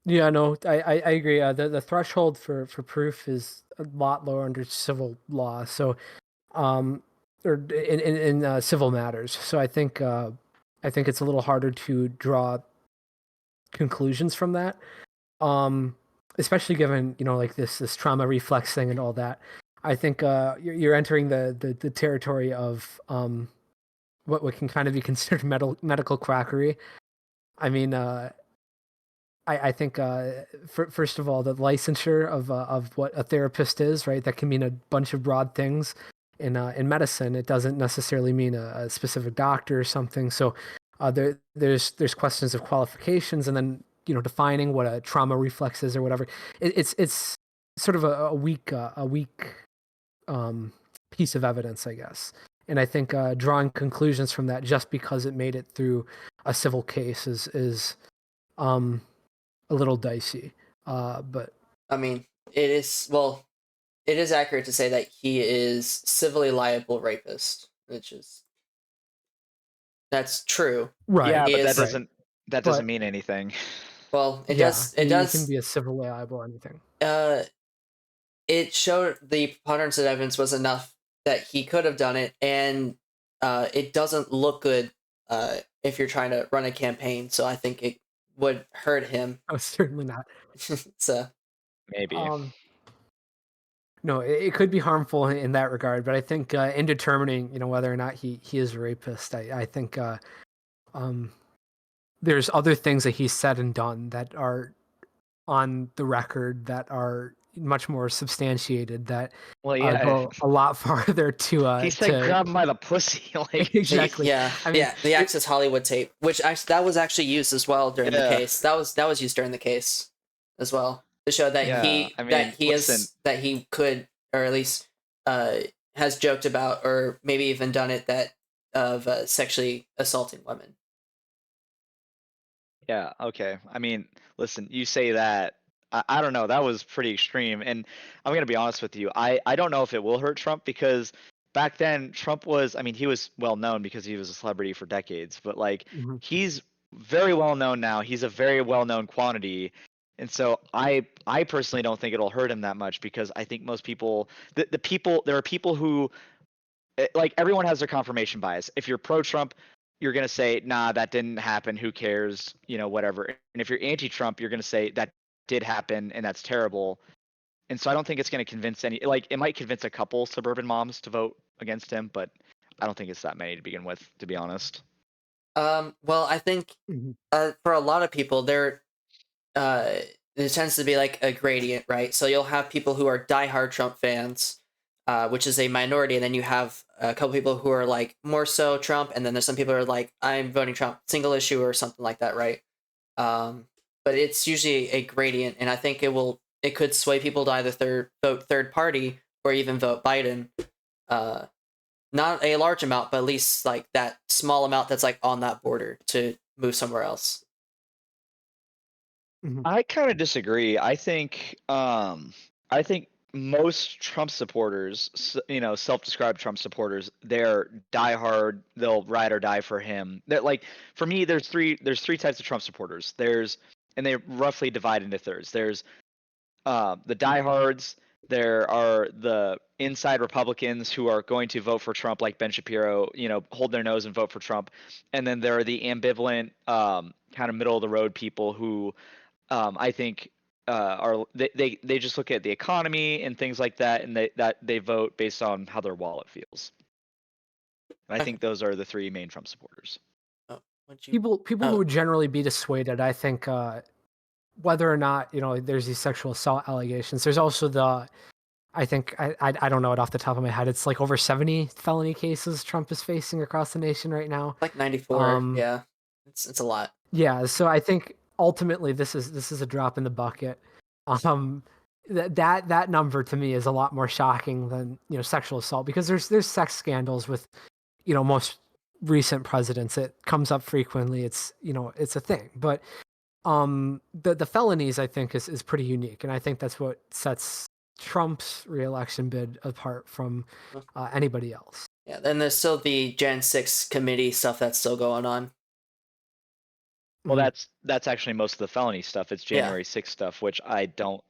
Yeah, no, I agree. The threshold for proof is a lot lower under civil law. So, or in civil matters. So I think it's a little harder to draw conclusions from that. Especially given, you know, like this trauma reflex thing and all that. I think you're entering the territory of what can kind of be considered medical quackery. I mean, I think first of all, the licensure of what a therapist is, right? That can mean a bunch of broad things. In medicine, it doesn't necessarily mean a specific doctor or something. So there's questions of qualifications, and then, you know, defining what a trauma reflex is or whatever. It's sort of a weak piece of evidence, I guess. And I think drawing conclusions from that just because it made it through a civil case is um, a little dicey. But I mean, it is, well, it is accurate to say that he is civilly liable rapist, which is, that's true. right, Yeah, He but is, right. that doesn't But mean anything. well, yeah, it you can does, be a civil liable or anything. uh, it showed the preponderance of evidence was enough that he could have done it, and it doesn't look good if you're trying to run a campaign. So I think it would hurt him. Oh, certainly not. So Maybe. Um, no, it could be harmful in that regard. But I think in determining, you know, whether or not he is a rapist, I think um, there's other things that he's said and done that are on the record that are much more substantiated that Well, yeah, go a lot farther he said to grab him by the pussy, like, exactly. yeah, I mean, yeah, the Access Hollywood tape, which actually that was actually used as well during the yeah, case. That was used during the case as well to show that mhm. yeah. I mean, listen, he could, or at least uh has joked about, or maybe even done it, that of sexually assaulting women. yeah, okay. I mean, listen, you say that. I don't know. That was pretty extreme. And I'm going to be honest with you. I don't know if it will hurt Trump because back then, Trump was, I mean, he was well known because he was a celebrity for decades, but like, Mhm. he's very well known now. He's a very well known quantity. And so I personally don't think it'll hurt him that much because I think most people, the people, there are people who, like, everyone has their confirmation bias. If you're pro Trump, you're going to say, nah, that didn't happen. Who cares? You know, whatever. And if you're anti Trump, you're going to say that did happen and that's terrible. And so I don't think it's going to convince any, like, it might convince a couple suburban moms to vote against him, but I don't think it's that many to begin with, to be honest. Well, I think Mhm. for a lot of people, uh, there tends to be like a gradient, right? So you'll have people who are diehard Trump fans, which is a minority, and then you have a couple people who are like more so Trump, and then there's some people who are like, I'm voting Trump, single issue or something like that, right? Um, but it's usually a gradient, and I think it could sway people to either vote third party or even vote Biden. Uh, Not a large amount, but at least like that small amount that's like on that border to move somewhere else. Mhm. I kind of disagree. I think most Trump supporters, you know, self-described Trump supporters, they're diehard. They'll ride or die for him. That, like, for me, there's three types of Trump supporters. And they roughly divide into thirds. There's the diehards. There are the inside Republicans who are going to vote for Trump, like Ben Shapiro, you know, hold their nose and vote for Trump. And then there are the ambivalent, kind of middle of the road people who, I think, are they just look at the economy and things like that, and they vote based on how their wallet feels. And I Okay. think those are the three main Trump supporters. Oh. Would you? People who Oh, would generally be dissuaded, I think, whether or not there's these sexual assault allegations. There's also I think I don't know it off the top of my head. It's like over 70 felony cases Trump is facing across the nation right now. like 94. Um, Yeah, it's a lot. yeah, so I think ultimately this is a drop in the bucket. Um, that number to me is a lot more shocking than sexual assault, because there's sex scandals with most recent presidents. It comes up frequently. It's a thing, but the felonies, I think, is pretty unique, and I think that's what sets Trump's reelection bid apart from anybody else. Yeah, then there's still the Gen 6 committee stuff that's still going on. Well, Mhm. that's actually most of the felony stuff. It's Yeah. January 6th stuff, which I don't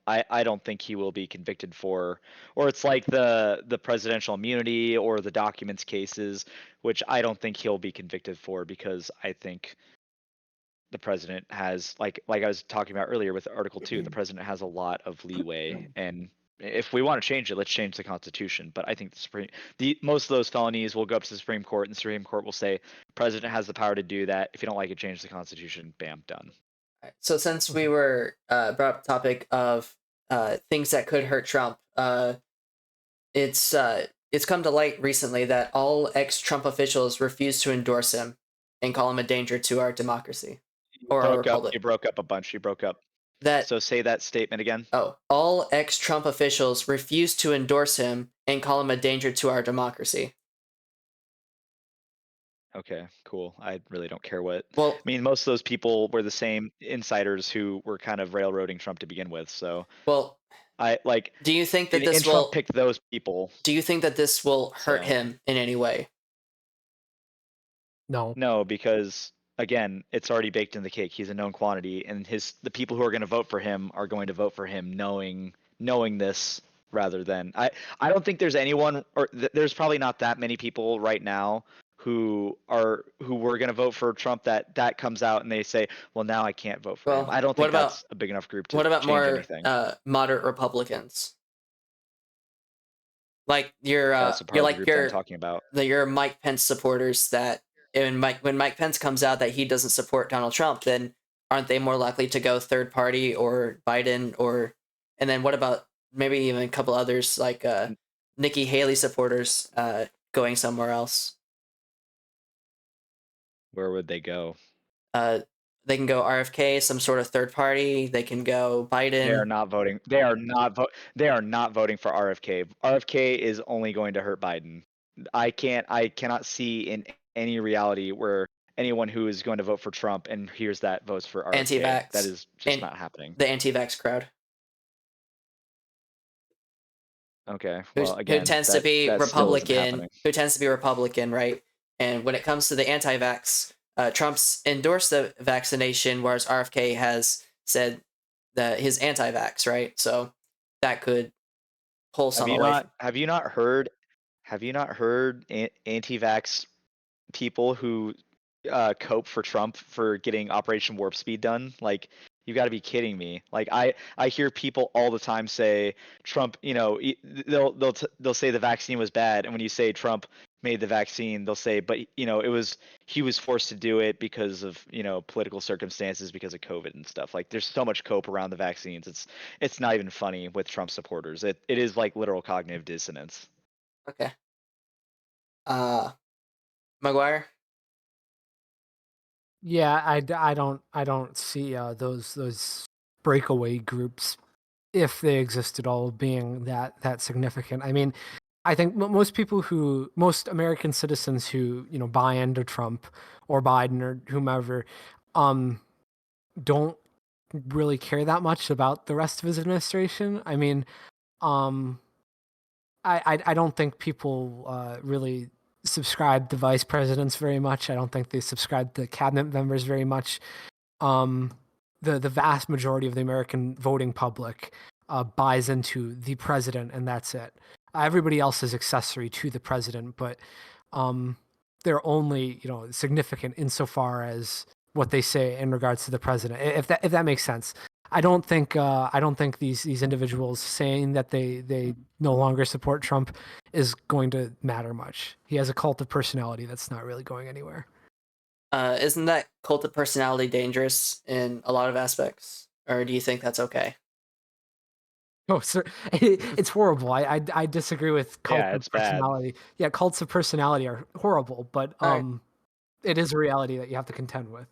think he will be convicted for. Or it's like the presidential immunity or the documents cases, which I don't think he'll be convicted for, because I think the president has, like I was talking about earlier with Article 2, the president has a lot of leeway, and if we want to change it, let's change the Constitution. But I think the most of those felonies will go up to the Supreme Court, and the Supreme Court will say president has the power to do that. If you don't like it, change the Constitution. Bam, done. Right. So since we Mhm. were brought up the topic of things that could hurt Trump, it's come to light recently that all ex-Trump officials refuse to endorse him and call him a danger to our democracy You or our broke up. republic. You broke up a bunch. You broke up. That So say that statement again. all ex-Trump officials refuse to endorse him and call him a danger to our democracy. Okay, cool. I really don't care what. Well, I mean, most of those people were the same insiders who were kind of railroading Trump to begin with. So well, I like, do you think that and this Trump will picked those people. do you think that this will hurt So him in any way? No. no, because again, it's already baked in the cake. He's a known quantity, and the people who are going to vote for him are going to vote for him knowing this, rather than I don't think there's anyone, or there's probably not that many people right now who were going to vote for Trump, that comes out and they say, well, now I can't vote for him. Well, I don't think that's a big enough group to what about change more anything. moderate Republicans? Like That's a part you're of the like group that I'm talking about. your Mike Pence supporters that when Mike Pence comes out that he doesn't support Donald Trump, then aren't they more likely to go third party or Biden, or and then what about maybe even a couple others like Nikki Haley supporters going somewhere else? Where would they go? Uh, they can go RFK, some sort of third party. They can go They are Biden, not voting. They are not voting for RFK. RFK is only going to hurt Biden. I cannot see in any reality where anyone who is going to vote for Trump and hears that votes for RFK. That anti-vax, is just and not happening. the anti-vax crowd, Okay. who Well, again, tends to be that still isn't Republican, happening. right? And when it comes to the anti-vax, Trump's endorsed the vaccination, whereas RFK has said that his anti-vax, right? So that could pull some away. Have you not heard anti-vax people who cope for Trump for getting Operation Warp Speed done? Like, you got to be kidding me. Like, I hear people all the time say Trump, they'll say the vaccine was bad, and when you say Trump made the vaccine, they'll say, but he was forced to do it because of political circumstances, because of COVID and stuff. Like, there's so much cope around the vaccines. It's not even funny with Trump supporters. It is like literal cognitive dissonance. Okay. McGuire. Yeah, I don't see those breakaway groups, if they exist at all, being that significant. I mean, I think most American citizens who buy into Trump or Biden or whomever, um, don't really care that much about the rest of his administration. I mean, um, I don't think people really subscribe to vice presidents very much. I don't think they subscribe to cabinet members very much. Um, the vast majority of the American voting public buys into the president, and that's it. Everybody else is accessory to the president, but um, they're only significant insofar as what they say in regards to the president. If that makes sense. I don't think these individuals saying that they no longer support Trump is going to matter much. He has a cult of personality that's not really going anywhere. Isn't that cult of personality dangerous in a lot of aspects, or do you think that's okay? Oh, sir, it's horrible. I disagree with cults Yeah, of it's bad. personality. Yeah, cults of personality are horrible, but All right. it is a reality that you have to contend with.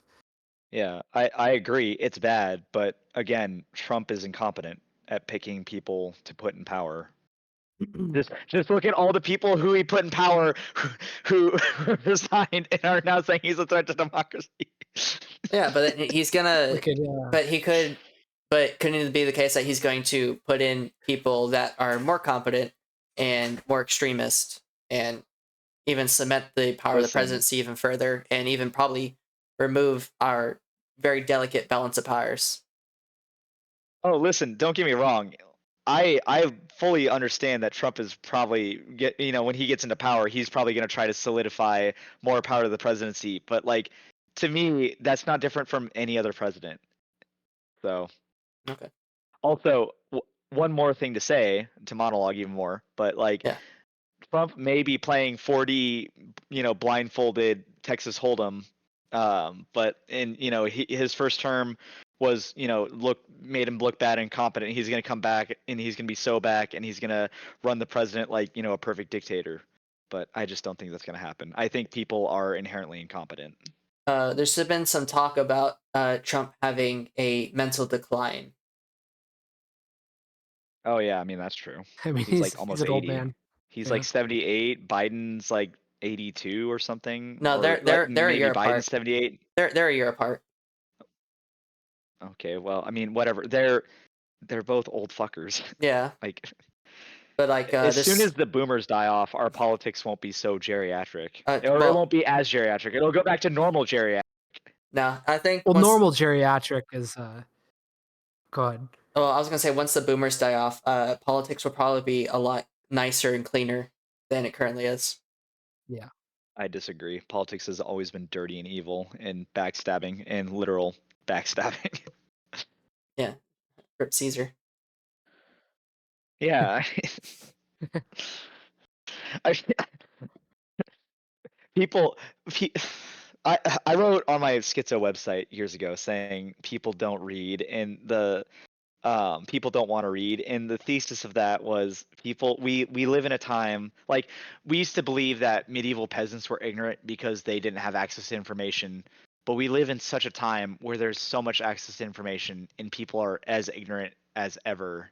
Yeah, I agree. It's bad, but again, Trump is incompetent at picking people to put in power. Just look at all the people who he put in power who resigned and are now saying he's a threat to democracy. Yeah, but he's gonna. Look at But he could. But couldn't it be the case that he's going to put in people that are more competent and more extremist, and even cement the power of the Listen, presidency even further, and even probably remove our very delicate balance of powers? oh, listen, don't get me wrong. I fully understand that Trump is probably when he gets into power, he's probably going to try to solidify more power to the presidency. But like, to me, that's not different from any other president. So Okay. also, one more thing to say to monologue even more, but like Yeah. Trump may be playing 40, blindfolded Texas Hold'em, but his first term was, made him look bad and incompetent. He's gonna come back and he's gonna be so back and he's gonna run the president like a perfect dictator. But I just don't think that's gonna happen. I think people are inherently incompetent. There's been some talk about Trump having a mental decline. Oh yeah, I mean that's true. I mean, He's like he's almost an old 80. man. He's Yeah. like 78. Biden's like 82 or something, No, or they're like they're they're a year maybe Biden's apart. 78. They're a year apart. Okay, well, I mean, whatever. They're both old fuckers. Yeah, Like, but like as soon this. as the boomers die off, our politics won't be so geriatric, or it Well, won't be as geriatric. It'll go back to normal geriatric. no, I think Well, once. normal geriatric is go ahead. Well, I was gonna say once the boomers die off, politics will probably be a lot nicer and cleaner than it currently is. Yeah. I disagree. Politics has always been dirty and evil and backstabbing and literal backstabbing. Yeah, Rip Caesar. Yeah. I, people, pe- I wrote on my schizo website years ago saying people don't read, and the people don't want to read, and the thesis of that was we live in a time like we used to believe that medieval peasants were ignorant because they didn't have access to information, but we live in such a time where there's so much access to information and people are as ignorant as ever,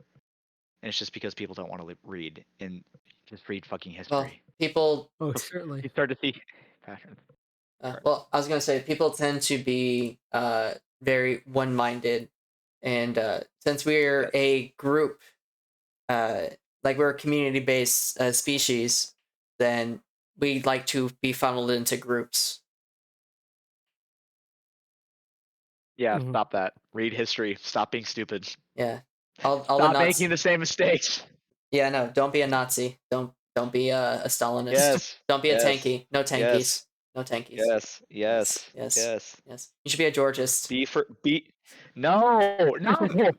and it's just because people don't want to read and just read fucking Well, history. people. Oh, certainly. You start to see patterns. Well, I was gonna say people tend to be very one-minded, and since we're Yes. a group, uh, like we're a community-based species, then we like to be funneled into groups. Yeah, Mhm. stop that. Read history. Stop being stupid. Yeah, all the Stop Nazi. making the same mistakes. Yeah, no, don't be a Nazi. Don't be a Stalinist. Yes. Don't be a Yes. tanky. No Yes. tankies. No tankies. Yes. Yes, Yes. yes, Yes. yes. You should be a Georgist. Be no, no.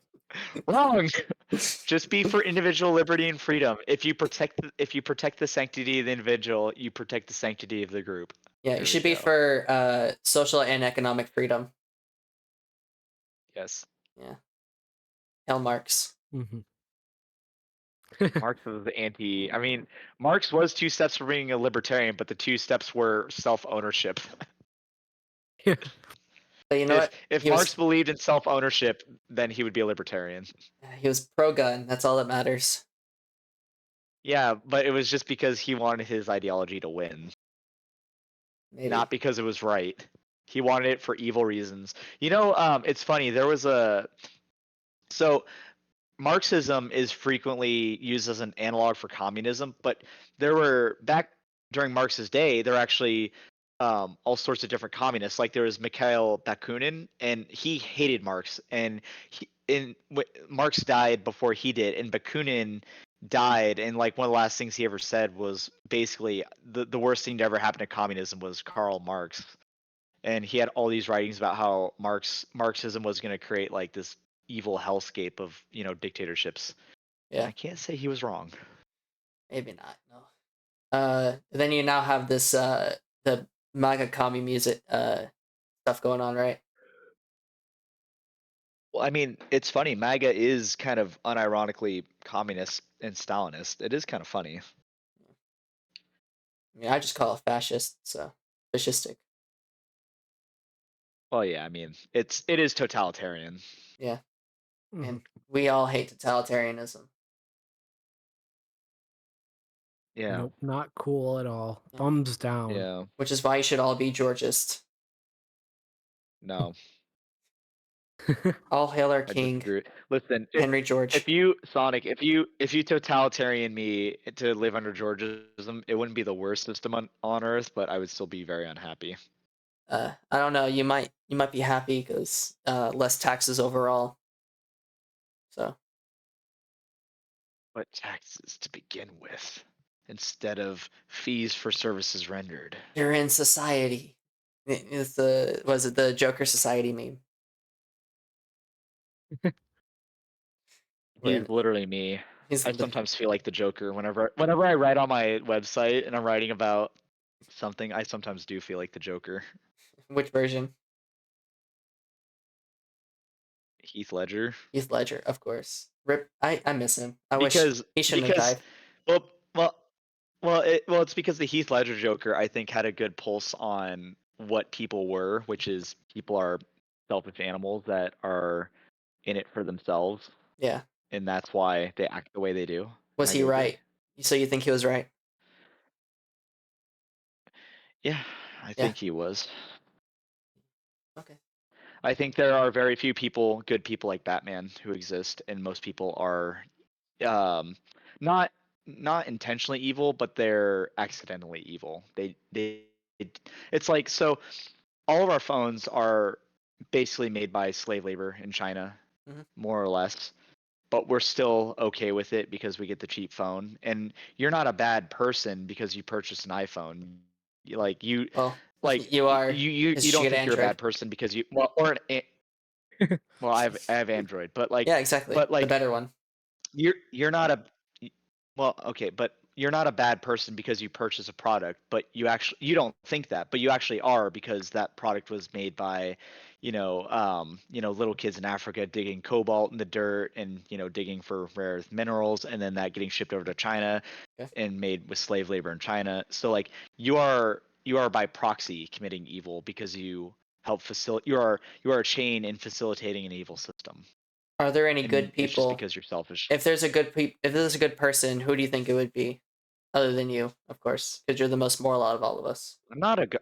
Wrong. Just be for individual liberty and freedom. If you protect the sanctity of the individual, you protect the sanctity of the group. Yeah, you There we should be go. for social and economic freedom. Yes. Yeah. Hell Marx. Mhm. Marx was anti. I mean, Marx was two steps from being a libertarian, but the two steps were self-ownership. Yeah. But you know what? If Marx believed in self-ownership, then he would be a libertarian. He was pro gun. That's all that matters. Yeah, but it was just because he wanted his ideology to win, Maybe. not because it was right. He wanted it for evil reasons. It's funny. There was so Marxism is frequently used as an analog for communism, but there were back during Marx's day, there were actually all sorts of different communists. Like there was Mikhail Bakunin, and he hated Marx, and Marx died before he did, and Bakunin died, and like one of the last things he ever said was basically the worst thing to ever happen to communism was Karl Marx, and he had all these writings about how Marxism was going to create like this evil hellscape of dictatorships. And Yeah. I can't say he was wrong. Maybe not. No. Then you now have this the MAGA commie music stuff going on, right? Well, I mean, it's funny. MAGA is kind of unironically communist and Stalinist. It is kind of funny. I mean, I just call it fascist, so fascistic. Well, yeah, I mean, it is totalitarian. Yeah, and Mhm. we all hate totalitarianism. Yeah, Nope, not cool at all. Yeah. Thumbs down. yeah, Which is why you should all be Georgist. no, All hail our I king, disagree. Listen, Henry George. if you Sonic, if you totalitarian me to live under Georgism, it wouldn't be the worst system on Earth, but I would still be very unhappy. I don't know. You might be happy because less taxes overall. So But taxes to begin with, instead of fees for services rendered. you're in society. It's was it the Joker Society meme? Where He's literally me. he's I sometimes feel like the Joker whenever I write on my website and I'm writing about something. I sometimes do feel like the Joker. which version? Heath Ledger. Heath Ledger, of course. Rip. I miss him. I wish because he shouldn't have because died. well it's because the Heath Ledger Joker I think had a good pulse on what people were, which is people are selfish animals that are in it for themselves, Yeah. and that's why they act the way they do. And Was I he do agree. right? So you think he was right? Yeah, I Yeah. think he was. Okay. I think there are very few people, good people like Batman, who exist, and most people are um, not not intentionally evil, but they're accidentally evil. It's like so. All of our phones are basically made by slave labor in China, Hmm. more or less. But we're still okay with it because we get the cheap phone. And you're not a bad person because you purchased an iPhone. Like you, Well, like you are you because you you should don't get think you're a Android. bad person because you well or well I have Android, but Yeah, exactly. The better one. you're not a well, okay, but you're not a bad person because you purchase a product, but you don't think that, but you actually are because that product was made by, little kids in Africa digging cobalt in the dirt and digging for rare earth minerals, and then that getting shipped over to China Okay. and made with slave labor in China. So like you are by proxy committing evil because you help facilitate. You are a chain in facilitating an evil system, Are there any and good it's just people? because you're selfish. If there's a good person, who do you think it would be? Other than you, of course, because you're the most moral out of all of us. I'm not a good.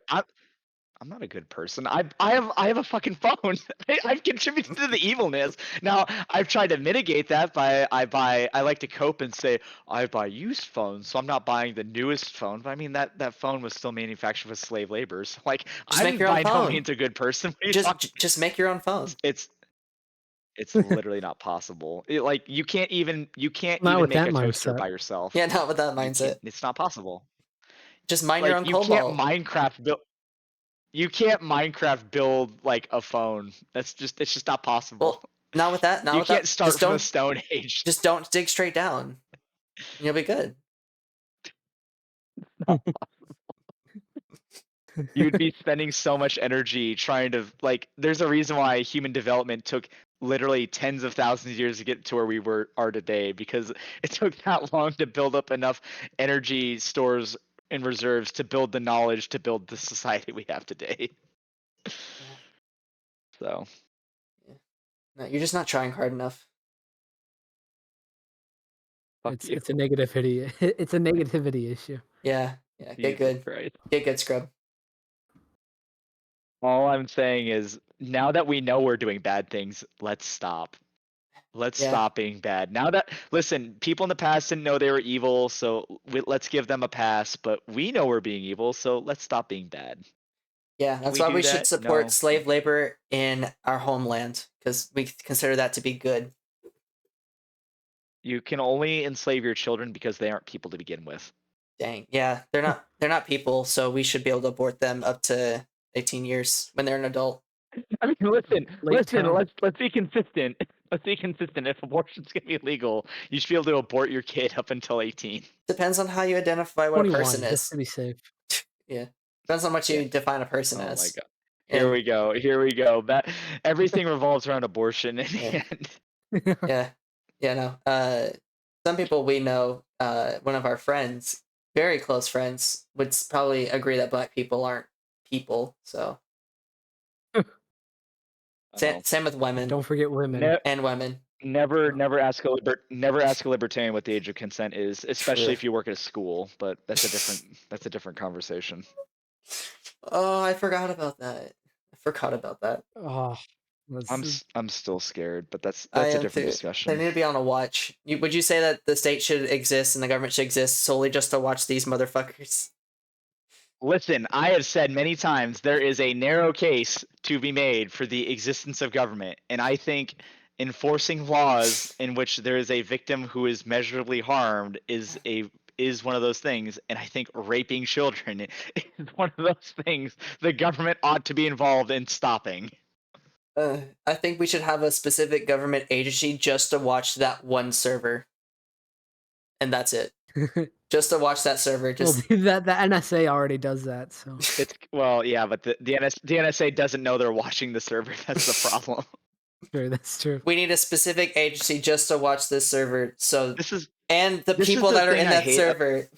I'm not a good person. I have a fucking phone. I've contributed to the evilness. Now I've tried to mitigate that by I like to cope and say I buy used phones, so I'm not buying the newest phone. But I mean that phone was still manufactured with slave labor. So like Just make I'm your own by no phone. means a good person. What are you Just talking? just make your own phone. It's literally not possible. Like you can't Not even with make that a toaster mindset. by yourself. Yeah, not with that You can't. mindset. It's not possible. Just mine your Like own cobalt. you can't Minecraft build like a phone. It's just not possible. Well, not with that. Not You with can't that. start from the Stone Age. Just don't dig straight down. You'll be good. You'd be spending so much energy trying to like there's a reason why human development took literally tens of thousands of years to get to where we are today because it took that long to build up enough energy stores and reserves to build the knowledge to build the society we have today. Yeah, So, yeah. No, you're just not trying hard enough. fuck It's you. it's a negativity. It's a negativity issue. Yeah, yeah. Get Jesus good. Christ. Get good, scrub. All I'm saying is now that we know we're doing bad things, let's stop. Let's Yeah, stop being bad. Now that listen, people in the past didn't know they were evil, so let's give them a pass. But we know we're being evil, so let's stop being bad. yeah. Can That's we why do we should that? support No. slave labor in our homeland because we consider that to be good. You can only enslave your children because they aren't people to begin with. Dang. Yeah, they're not people, so we should be able to abort them up to 18 years when they're an adult. I mean, listen, Late listen. term. Let's be consistent. Let's be consistent. If abortion's gonna be legal, you should be able to abort your kid up until 18. Depends on how you identify what a person 21, just is. to be safe. Yeah. Depends on what Yeah. you define a person Oh my as. god. Here And we go. Here we go. Everything revolves around abortion in Yeah. the end. Some people we know, one of our friends, very close friends, would probably agree that black people aren't people. So Oh. same with women Don't forget women. Ne- women. never ask a libertarian what the age of consent is, especially True. if you work at a school. But that's a different conversation. Oh, I forgot about that. Oh, I'm still scared, but that's I a am different too. They discussion. need to be on a watch. Would you say that the state should exist and the government should exist solely just to watch these motherfuckers? Listen, I have said many times there is a narrow case to be made for the existence of government, and I think enforcing laws in which there is a victim who is measurably harmed is one of those things, and I think raping children is one of those things the government ought to be involved in stopping. I think we should have a specific government agency just to watch that one server, and that's it. Just to watch that server. Just well, that the NSA already does that. So Yeah, but the NSA doesn't know they're watching the server. That's the problem. sure, that's true. we need a specific agency just to watch this server. So and the this is people the that are thing in I that hate server.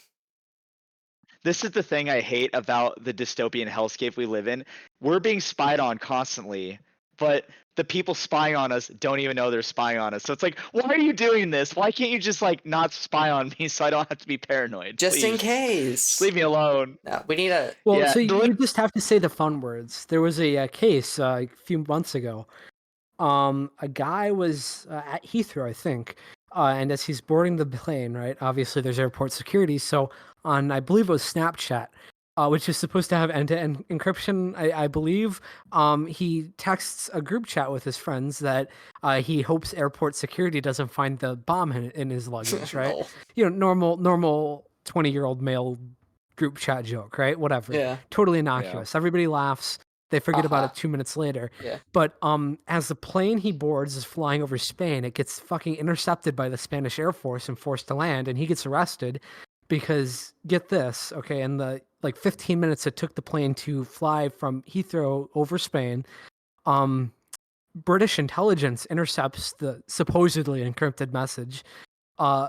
This is the thing I hate about the dystopian hellscape we live in. We're being spied on constantly, but the people spying on us don't even know they're spying on us. So it's like, why are you doing this? Why can't you just like not spy on me so I don't have to be paranoid? Just in Please. case. Just leave me alone. No, we need a. Well, Yeah, so you just have to say the fun words. There was a case a few months ago. A guy was at Heathrow, I think, and as he's boarding the plane, right? Obviously, there's airport security. So on, I believe it was Snapchat, which is supposed to have end-to-end encryption, I believe. He texts a group chat with his friends that he hopes airport security doesn't find the bomb in his luggage, right? No. You know, normal 20-year-old male group chat joke, right? Whatever. Yeah. Totally innocuous. Everybody laughs. They forget about it 2 minutes later. Yeah. But as the plane he boards is flying over Spain, it gets fucking intercepted by the Spanish Air Force and forced to land, and he gets arrested because get this, okay, in the like 15 minutes it took the plane to fly from Heathrow over Spain, British intelligence intercepts the supposedly encrypted message,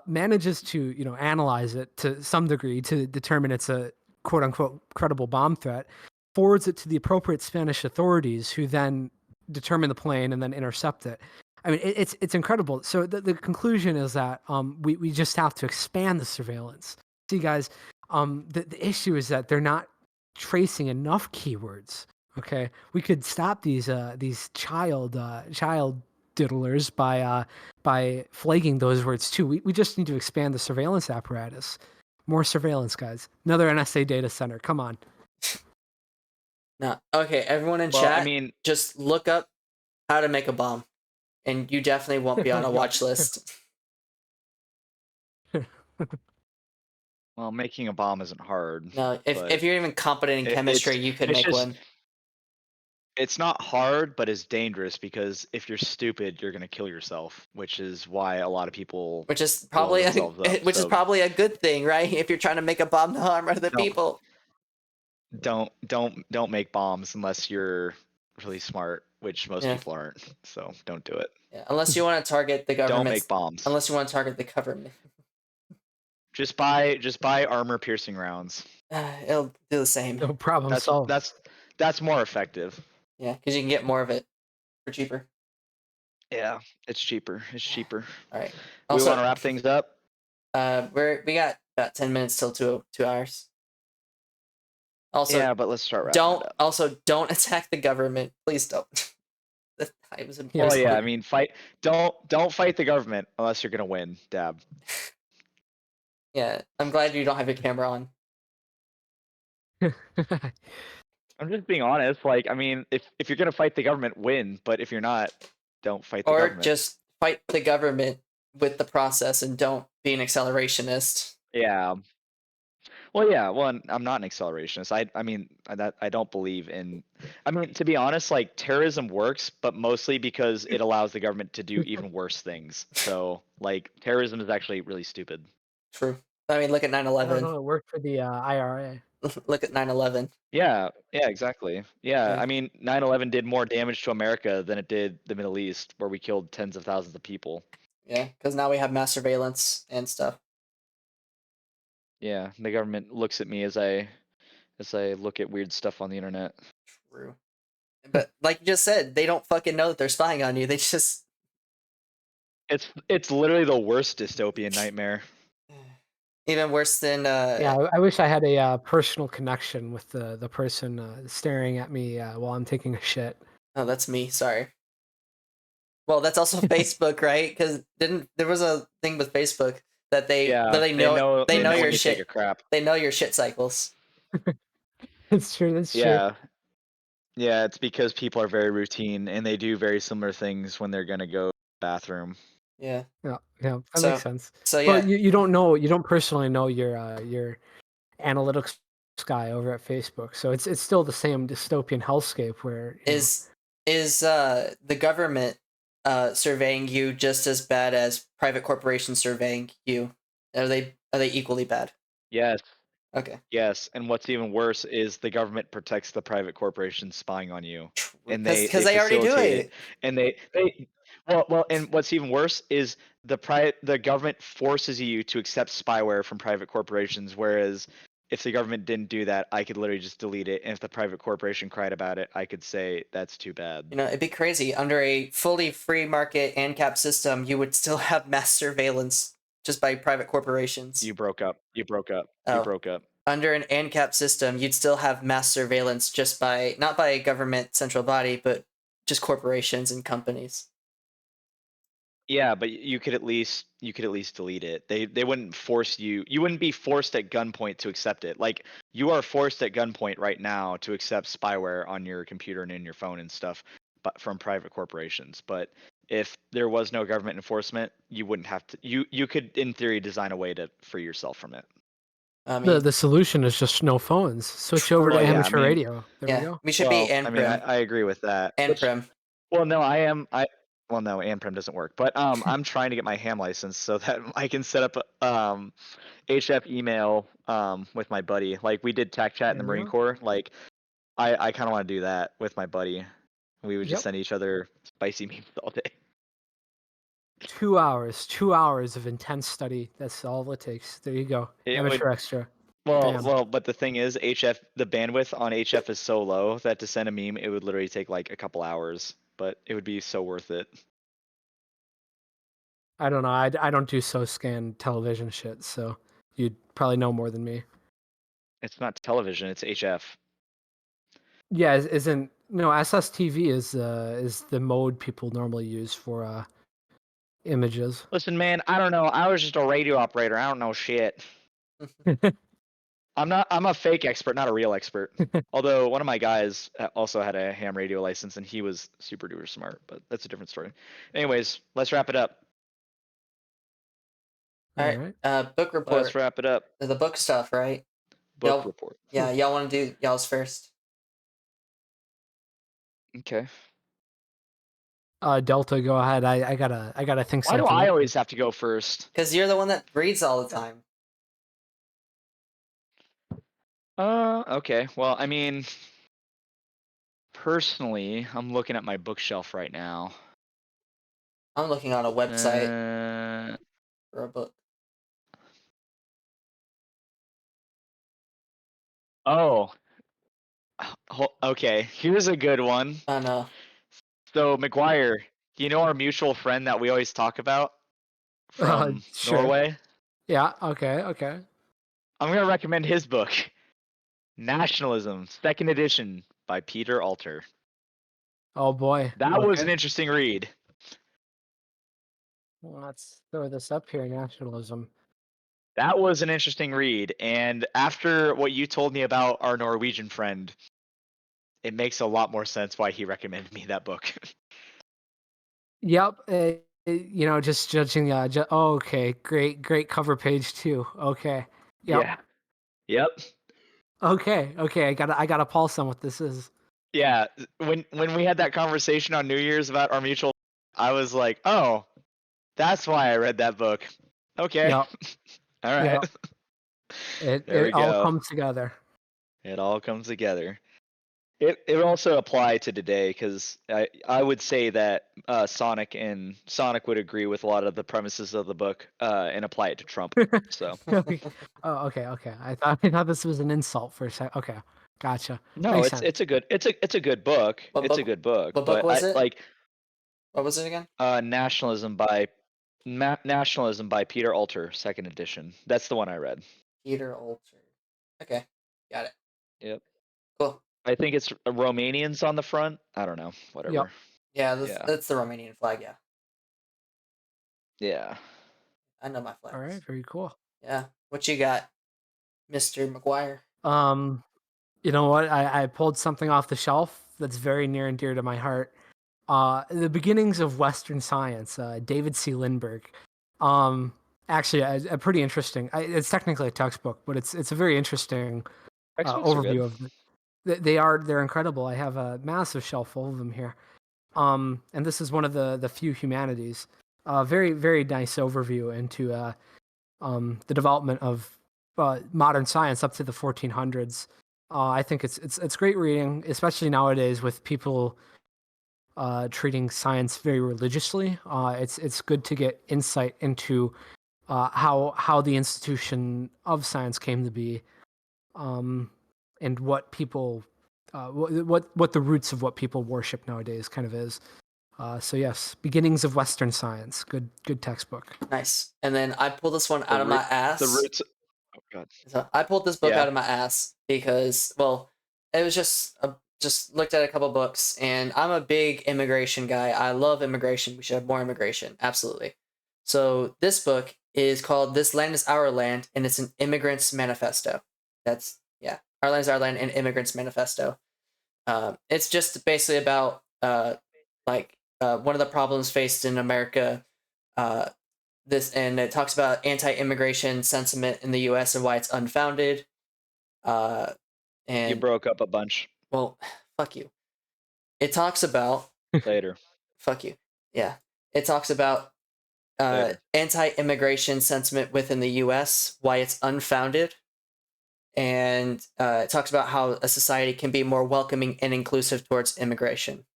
manages to, you know, analyze it to some degree to determine it's a quote unquote credible bomb threat, forwards it to the appropriate Spanish authorities who then determine the plane and then intercept it. I mean, it's incredible. So the conclusion is that we just have to expand the surveillance. See, guys, the issue is that they're not tracing enough keywords. Okay, we could stop these child diddlers by flagging those words too. We just need to expand the surveillance apparatus. More surveillance, guys. Another NSA data center. Come on. No. Okay, everyone in Well, chat, I mean, just look up how to make a bomb, and you definitely won't be on a watch list. well, making a bomb isn't hard. No, if but you're even competent in chemistry, you could it's make just, one. It's not hard, but it's dangerous because if you're stupid, you're gonna kill yourself, which is why a lot of people Which is blow probably themselves up. which is So probably a good thing, right? If you're trying to make a bomb to harm other don't people. don't make bombs unless you're really smart, which most Yeah. people aren't. So don't do it. Yeah, unless you want to target the government. Don't make bombs. Unless you want to target the government. Just buy armor piercing rounds. It'll do the same. No problem solved. That's more effective. Yeah, because you can get more of it for cheaper. Yeah, it's cheaper. It's cheaper. All right. We Also, want to wrap things up. we got about 10 minutes till 2 hours. Also, Yeah, but let's start wrapping it up. Also, don't attack the government. Please don't. The time's important. Well, yeah, I mean, don't fight the government unless you're gonna win, Dab. Yeah, I'm glad you don't have your camera on. I'm just being honest. Like, I mean, if you're gonna fight the government, win. But if you're not, don't fight the Or government. just fight the government with the process and don't be an accelerationist. Yeah. Well, yeah. Well, I'm not an accelerationist. I mean that I don't believe in. I mean, to be honest, like terrorism works, but mostly because it allows the government to do even worse things. So, like, terrorism is actually really stupid. True. I mean, look at I don't 9/11. know. It worked for the IRA. Look at 9/11. Yeah, exactly. Yeah, Yeah. I mean, 9/11 did more damage to America than it did the Middle East, where we killed tens of thousands of people. Yeah, because now we have mass surveillance and stuff. Yeah, the government looks at me as I look at weird stuff on the internet. True. But like you just said, they don't fucking know that they're spying on you. They just It's literally the worst dystopian nightmare. even worse than Yeah, I wish I had a personal connection with the person staring at me while I'm taking a shit. oh, that's me. Sorry. Well, that's also Facebook, right? Because didn't there was a thing with Facebook that they Yeah, literally they know they know when your you take a shit. crap. They know your shit cycles. It's true. That's true. Yeah. Yeah, it's because people are very routine and they do very similar things when they're gonna go to the bathroom. Yeah. Yeah, that makes So sense. so But yeah, you don't personally know your analytics guy over at Facebook, so it's still the same dystopian hellscape where is the government surveying you just as bad as private corporations surveying you? Are they equally bad? Yes. Okay. Yes, and what's even worse is the government protects the private corporations spying on you, and Because they they already do facilitate it, it. and they and what's even worse is the government forces you to accept spyware from private corporations, whereas if the government didn't do that, I could literally just delete it, and if the private corporation cried about it, I could say that's too bad. You know, it'd be crazy. Under a fully free market ANCAP system, you would still have mass surveillance just by private corporations. You broke up. You broke up. You Oh, broke up. under an ANCAP system, you'd still have mass surveillance just by not by a government central body, but just corporations and companies. Yeah, but you could at least delete it. They wouldn't force you. You wouldn't be forced at gunpoint to accept it. Like you are forced at gunpoint right now to accept spyware on your computer and in your phone and stuff, but from private corporations. But if there was no government enforcement, you wouldn't have to. You could in theory design a way to free yourself from it. I the mean, the solution is just no phones. Switch over to Well, true. yeah, I amateur mean, radio. There we Yeah, go. we should be well, I mean, Anprim. I agree with that. Which Anprim. Well, no, well, no, ANPREM doesn't work, but I'm trying to get my ham license so that I can set up HF email with my buddy. Like we did TAC chat in the There we Marine go. Corps. Like I kind of want to do that with my buddy. We would just Yep. send each other spicy memes all day. 2 hours of intense study. That's all it takes. There you go. It would Amateur extra. well, Bam. well, but the thing is, the bandwidth on HF is so low that to send a meme, it would literally take like a couple hours, but it would be so worth it. I don't know. I don't do scan television shit, so you'd probably know more than me. It's not television, it's HF. Yeah, isn't no SSTV is the mode people normally use for images. Listen, man, I don't know. I was just a radio operator. I don't know shit. I'm a fake expert, not a real expert. Although one of my guys also had a ham radio license and he was super duper smart, but that's a different story. Anyways, let's wrap it up. All All right. right. Book report. Let's wrap it up. The book stuff, right? Book Y'all, report. yeah, y'all want to do y'all's first? Okay. Delta, go ahead. I gotta think Why do something I up. always have to go first? Because you're the one that reads all the time. Okay. Well, I mean, personally, I'm looking at my bookshelf right now. I'm looking on a website for a book. Oh. Okay. Here's a good one. Oh no. So, McGuire, do you know our mutual friend that we always talk about from Sure. Norway? Yeah. Okay. Okay. I'm going to recommend his book, Nationalism, second edition by Peter Alter. Oh boy. That was an Okay. interesting read. Well, let's throw this up here. Nationalism. That was an interesting read. And after what you told me about our Norwegian friend, it makes a lot more sense why he recommended me that book. Yep. Just judging. Oh, okay. Great cover page too. Okay. Yep. Yeah. Yep. Okay. Okay. I gotta pulse on what this is. Yeah. When we had that conversation on New Year's about our mutual, I was like, oh, that's why I read that book. Okay. Yep. All right. Yep. There we It all go. comes together. It all comes together. It would also apply to today because I would say that Sonic would agree with a lot of the premises of the book and apply it to Trump. So Oh, okay. I thought this was an insult for a sec. Okay, gotcha. no, Makes sense. it's a good book. What It's a book? good book, What book but was I it? like What was it again? Nationalism by Peter Alter, second edition. That's the one I read. Peter Alter. Okay, got it. Yep. Cool. I think it's Romanians on the front. I don't know. Whatever. Yep. Yeah, Yeah. that's the Romanian flag. Yeah, Yeah. I know my All right. flags. Very cool. Yeah, what you got, Mister McGuire? You know what? I pulled something off the shelf that's very near and dear to my heart. The beginnings of Western science. David C. Lindbergh. Um, actually, a pretty interesting. It's technically a textbook, but it's a very interesting Textbooks are good. overview of. They're incredible. I have a massive shelf full of them here. And this is one of the few humanities. Very very nice overview into the development of modern science up to the 1400s. I think it's great reading, especially nowadays with people treating science very religiously. It's good to get insight into how the institution of science came to be, and what people what the roots of what people worship nowadays kind of is. So yes, beginnings of Western science. Good textbook. Nice. And then I pulled this one The out of my ass. The roots. Oh God. So I pulled this book Yeah. out of my ass because, well, it was just looked at a couple books, and I'm a big immigration guy. I love immigration. We should have more immigration, absolutely. So this book is called "This Land Is Our Land," and it's an immigrant's manifesto. That's yeah, "Our Land Is Our Land," and immigrant's manifesto. It's just basically about one of the problems faced in America. Uh, and it talks about anti-immigration sentiment in the U.S. and why it's unfounded. You And broke up a bunch well, fuck you. It talks about later. fuck you. Yeah, it talks about Later. anti-immigration sentiment within the U.S. why it's unfounded, and it talks about how a society can be more welcoming and inclusive towards immigration.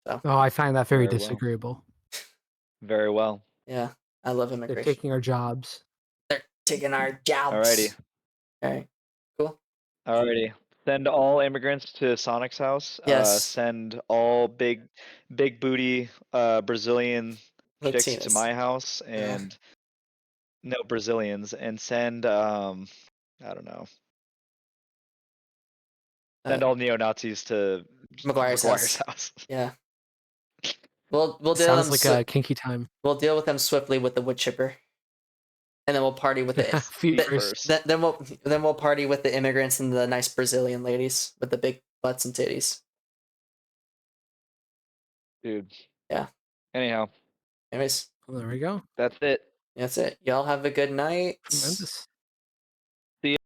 So Oh, I find that very Very well. disagreeable. Very well. yeah, I love They're immigration. taking our jobs. They're taking our jobs. Alrighty. All right. Cool. Alrighty. Send all immigrants to Sonic's house. Yes. Send all big booty Brazilian chicks to Latinas. my house and no Brazilians, and send I don't know. Send all neo Nazis to McGuire's house. Yeah. We'll deal Sounds with like a kinky time. we'll deal with them swiftly with the wood chipper, and then we'll party with it. Feet first. Then we'll party with the immigrants and the nice Brazilian ladies with the big butts and titties. Dude. Yeah. Anyhow. Anyways. Well, there we go. That's it. That's it. Y'all have a good night. Tremendous.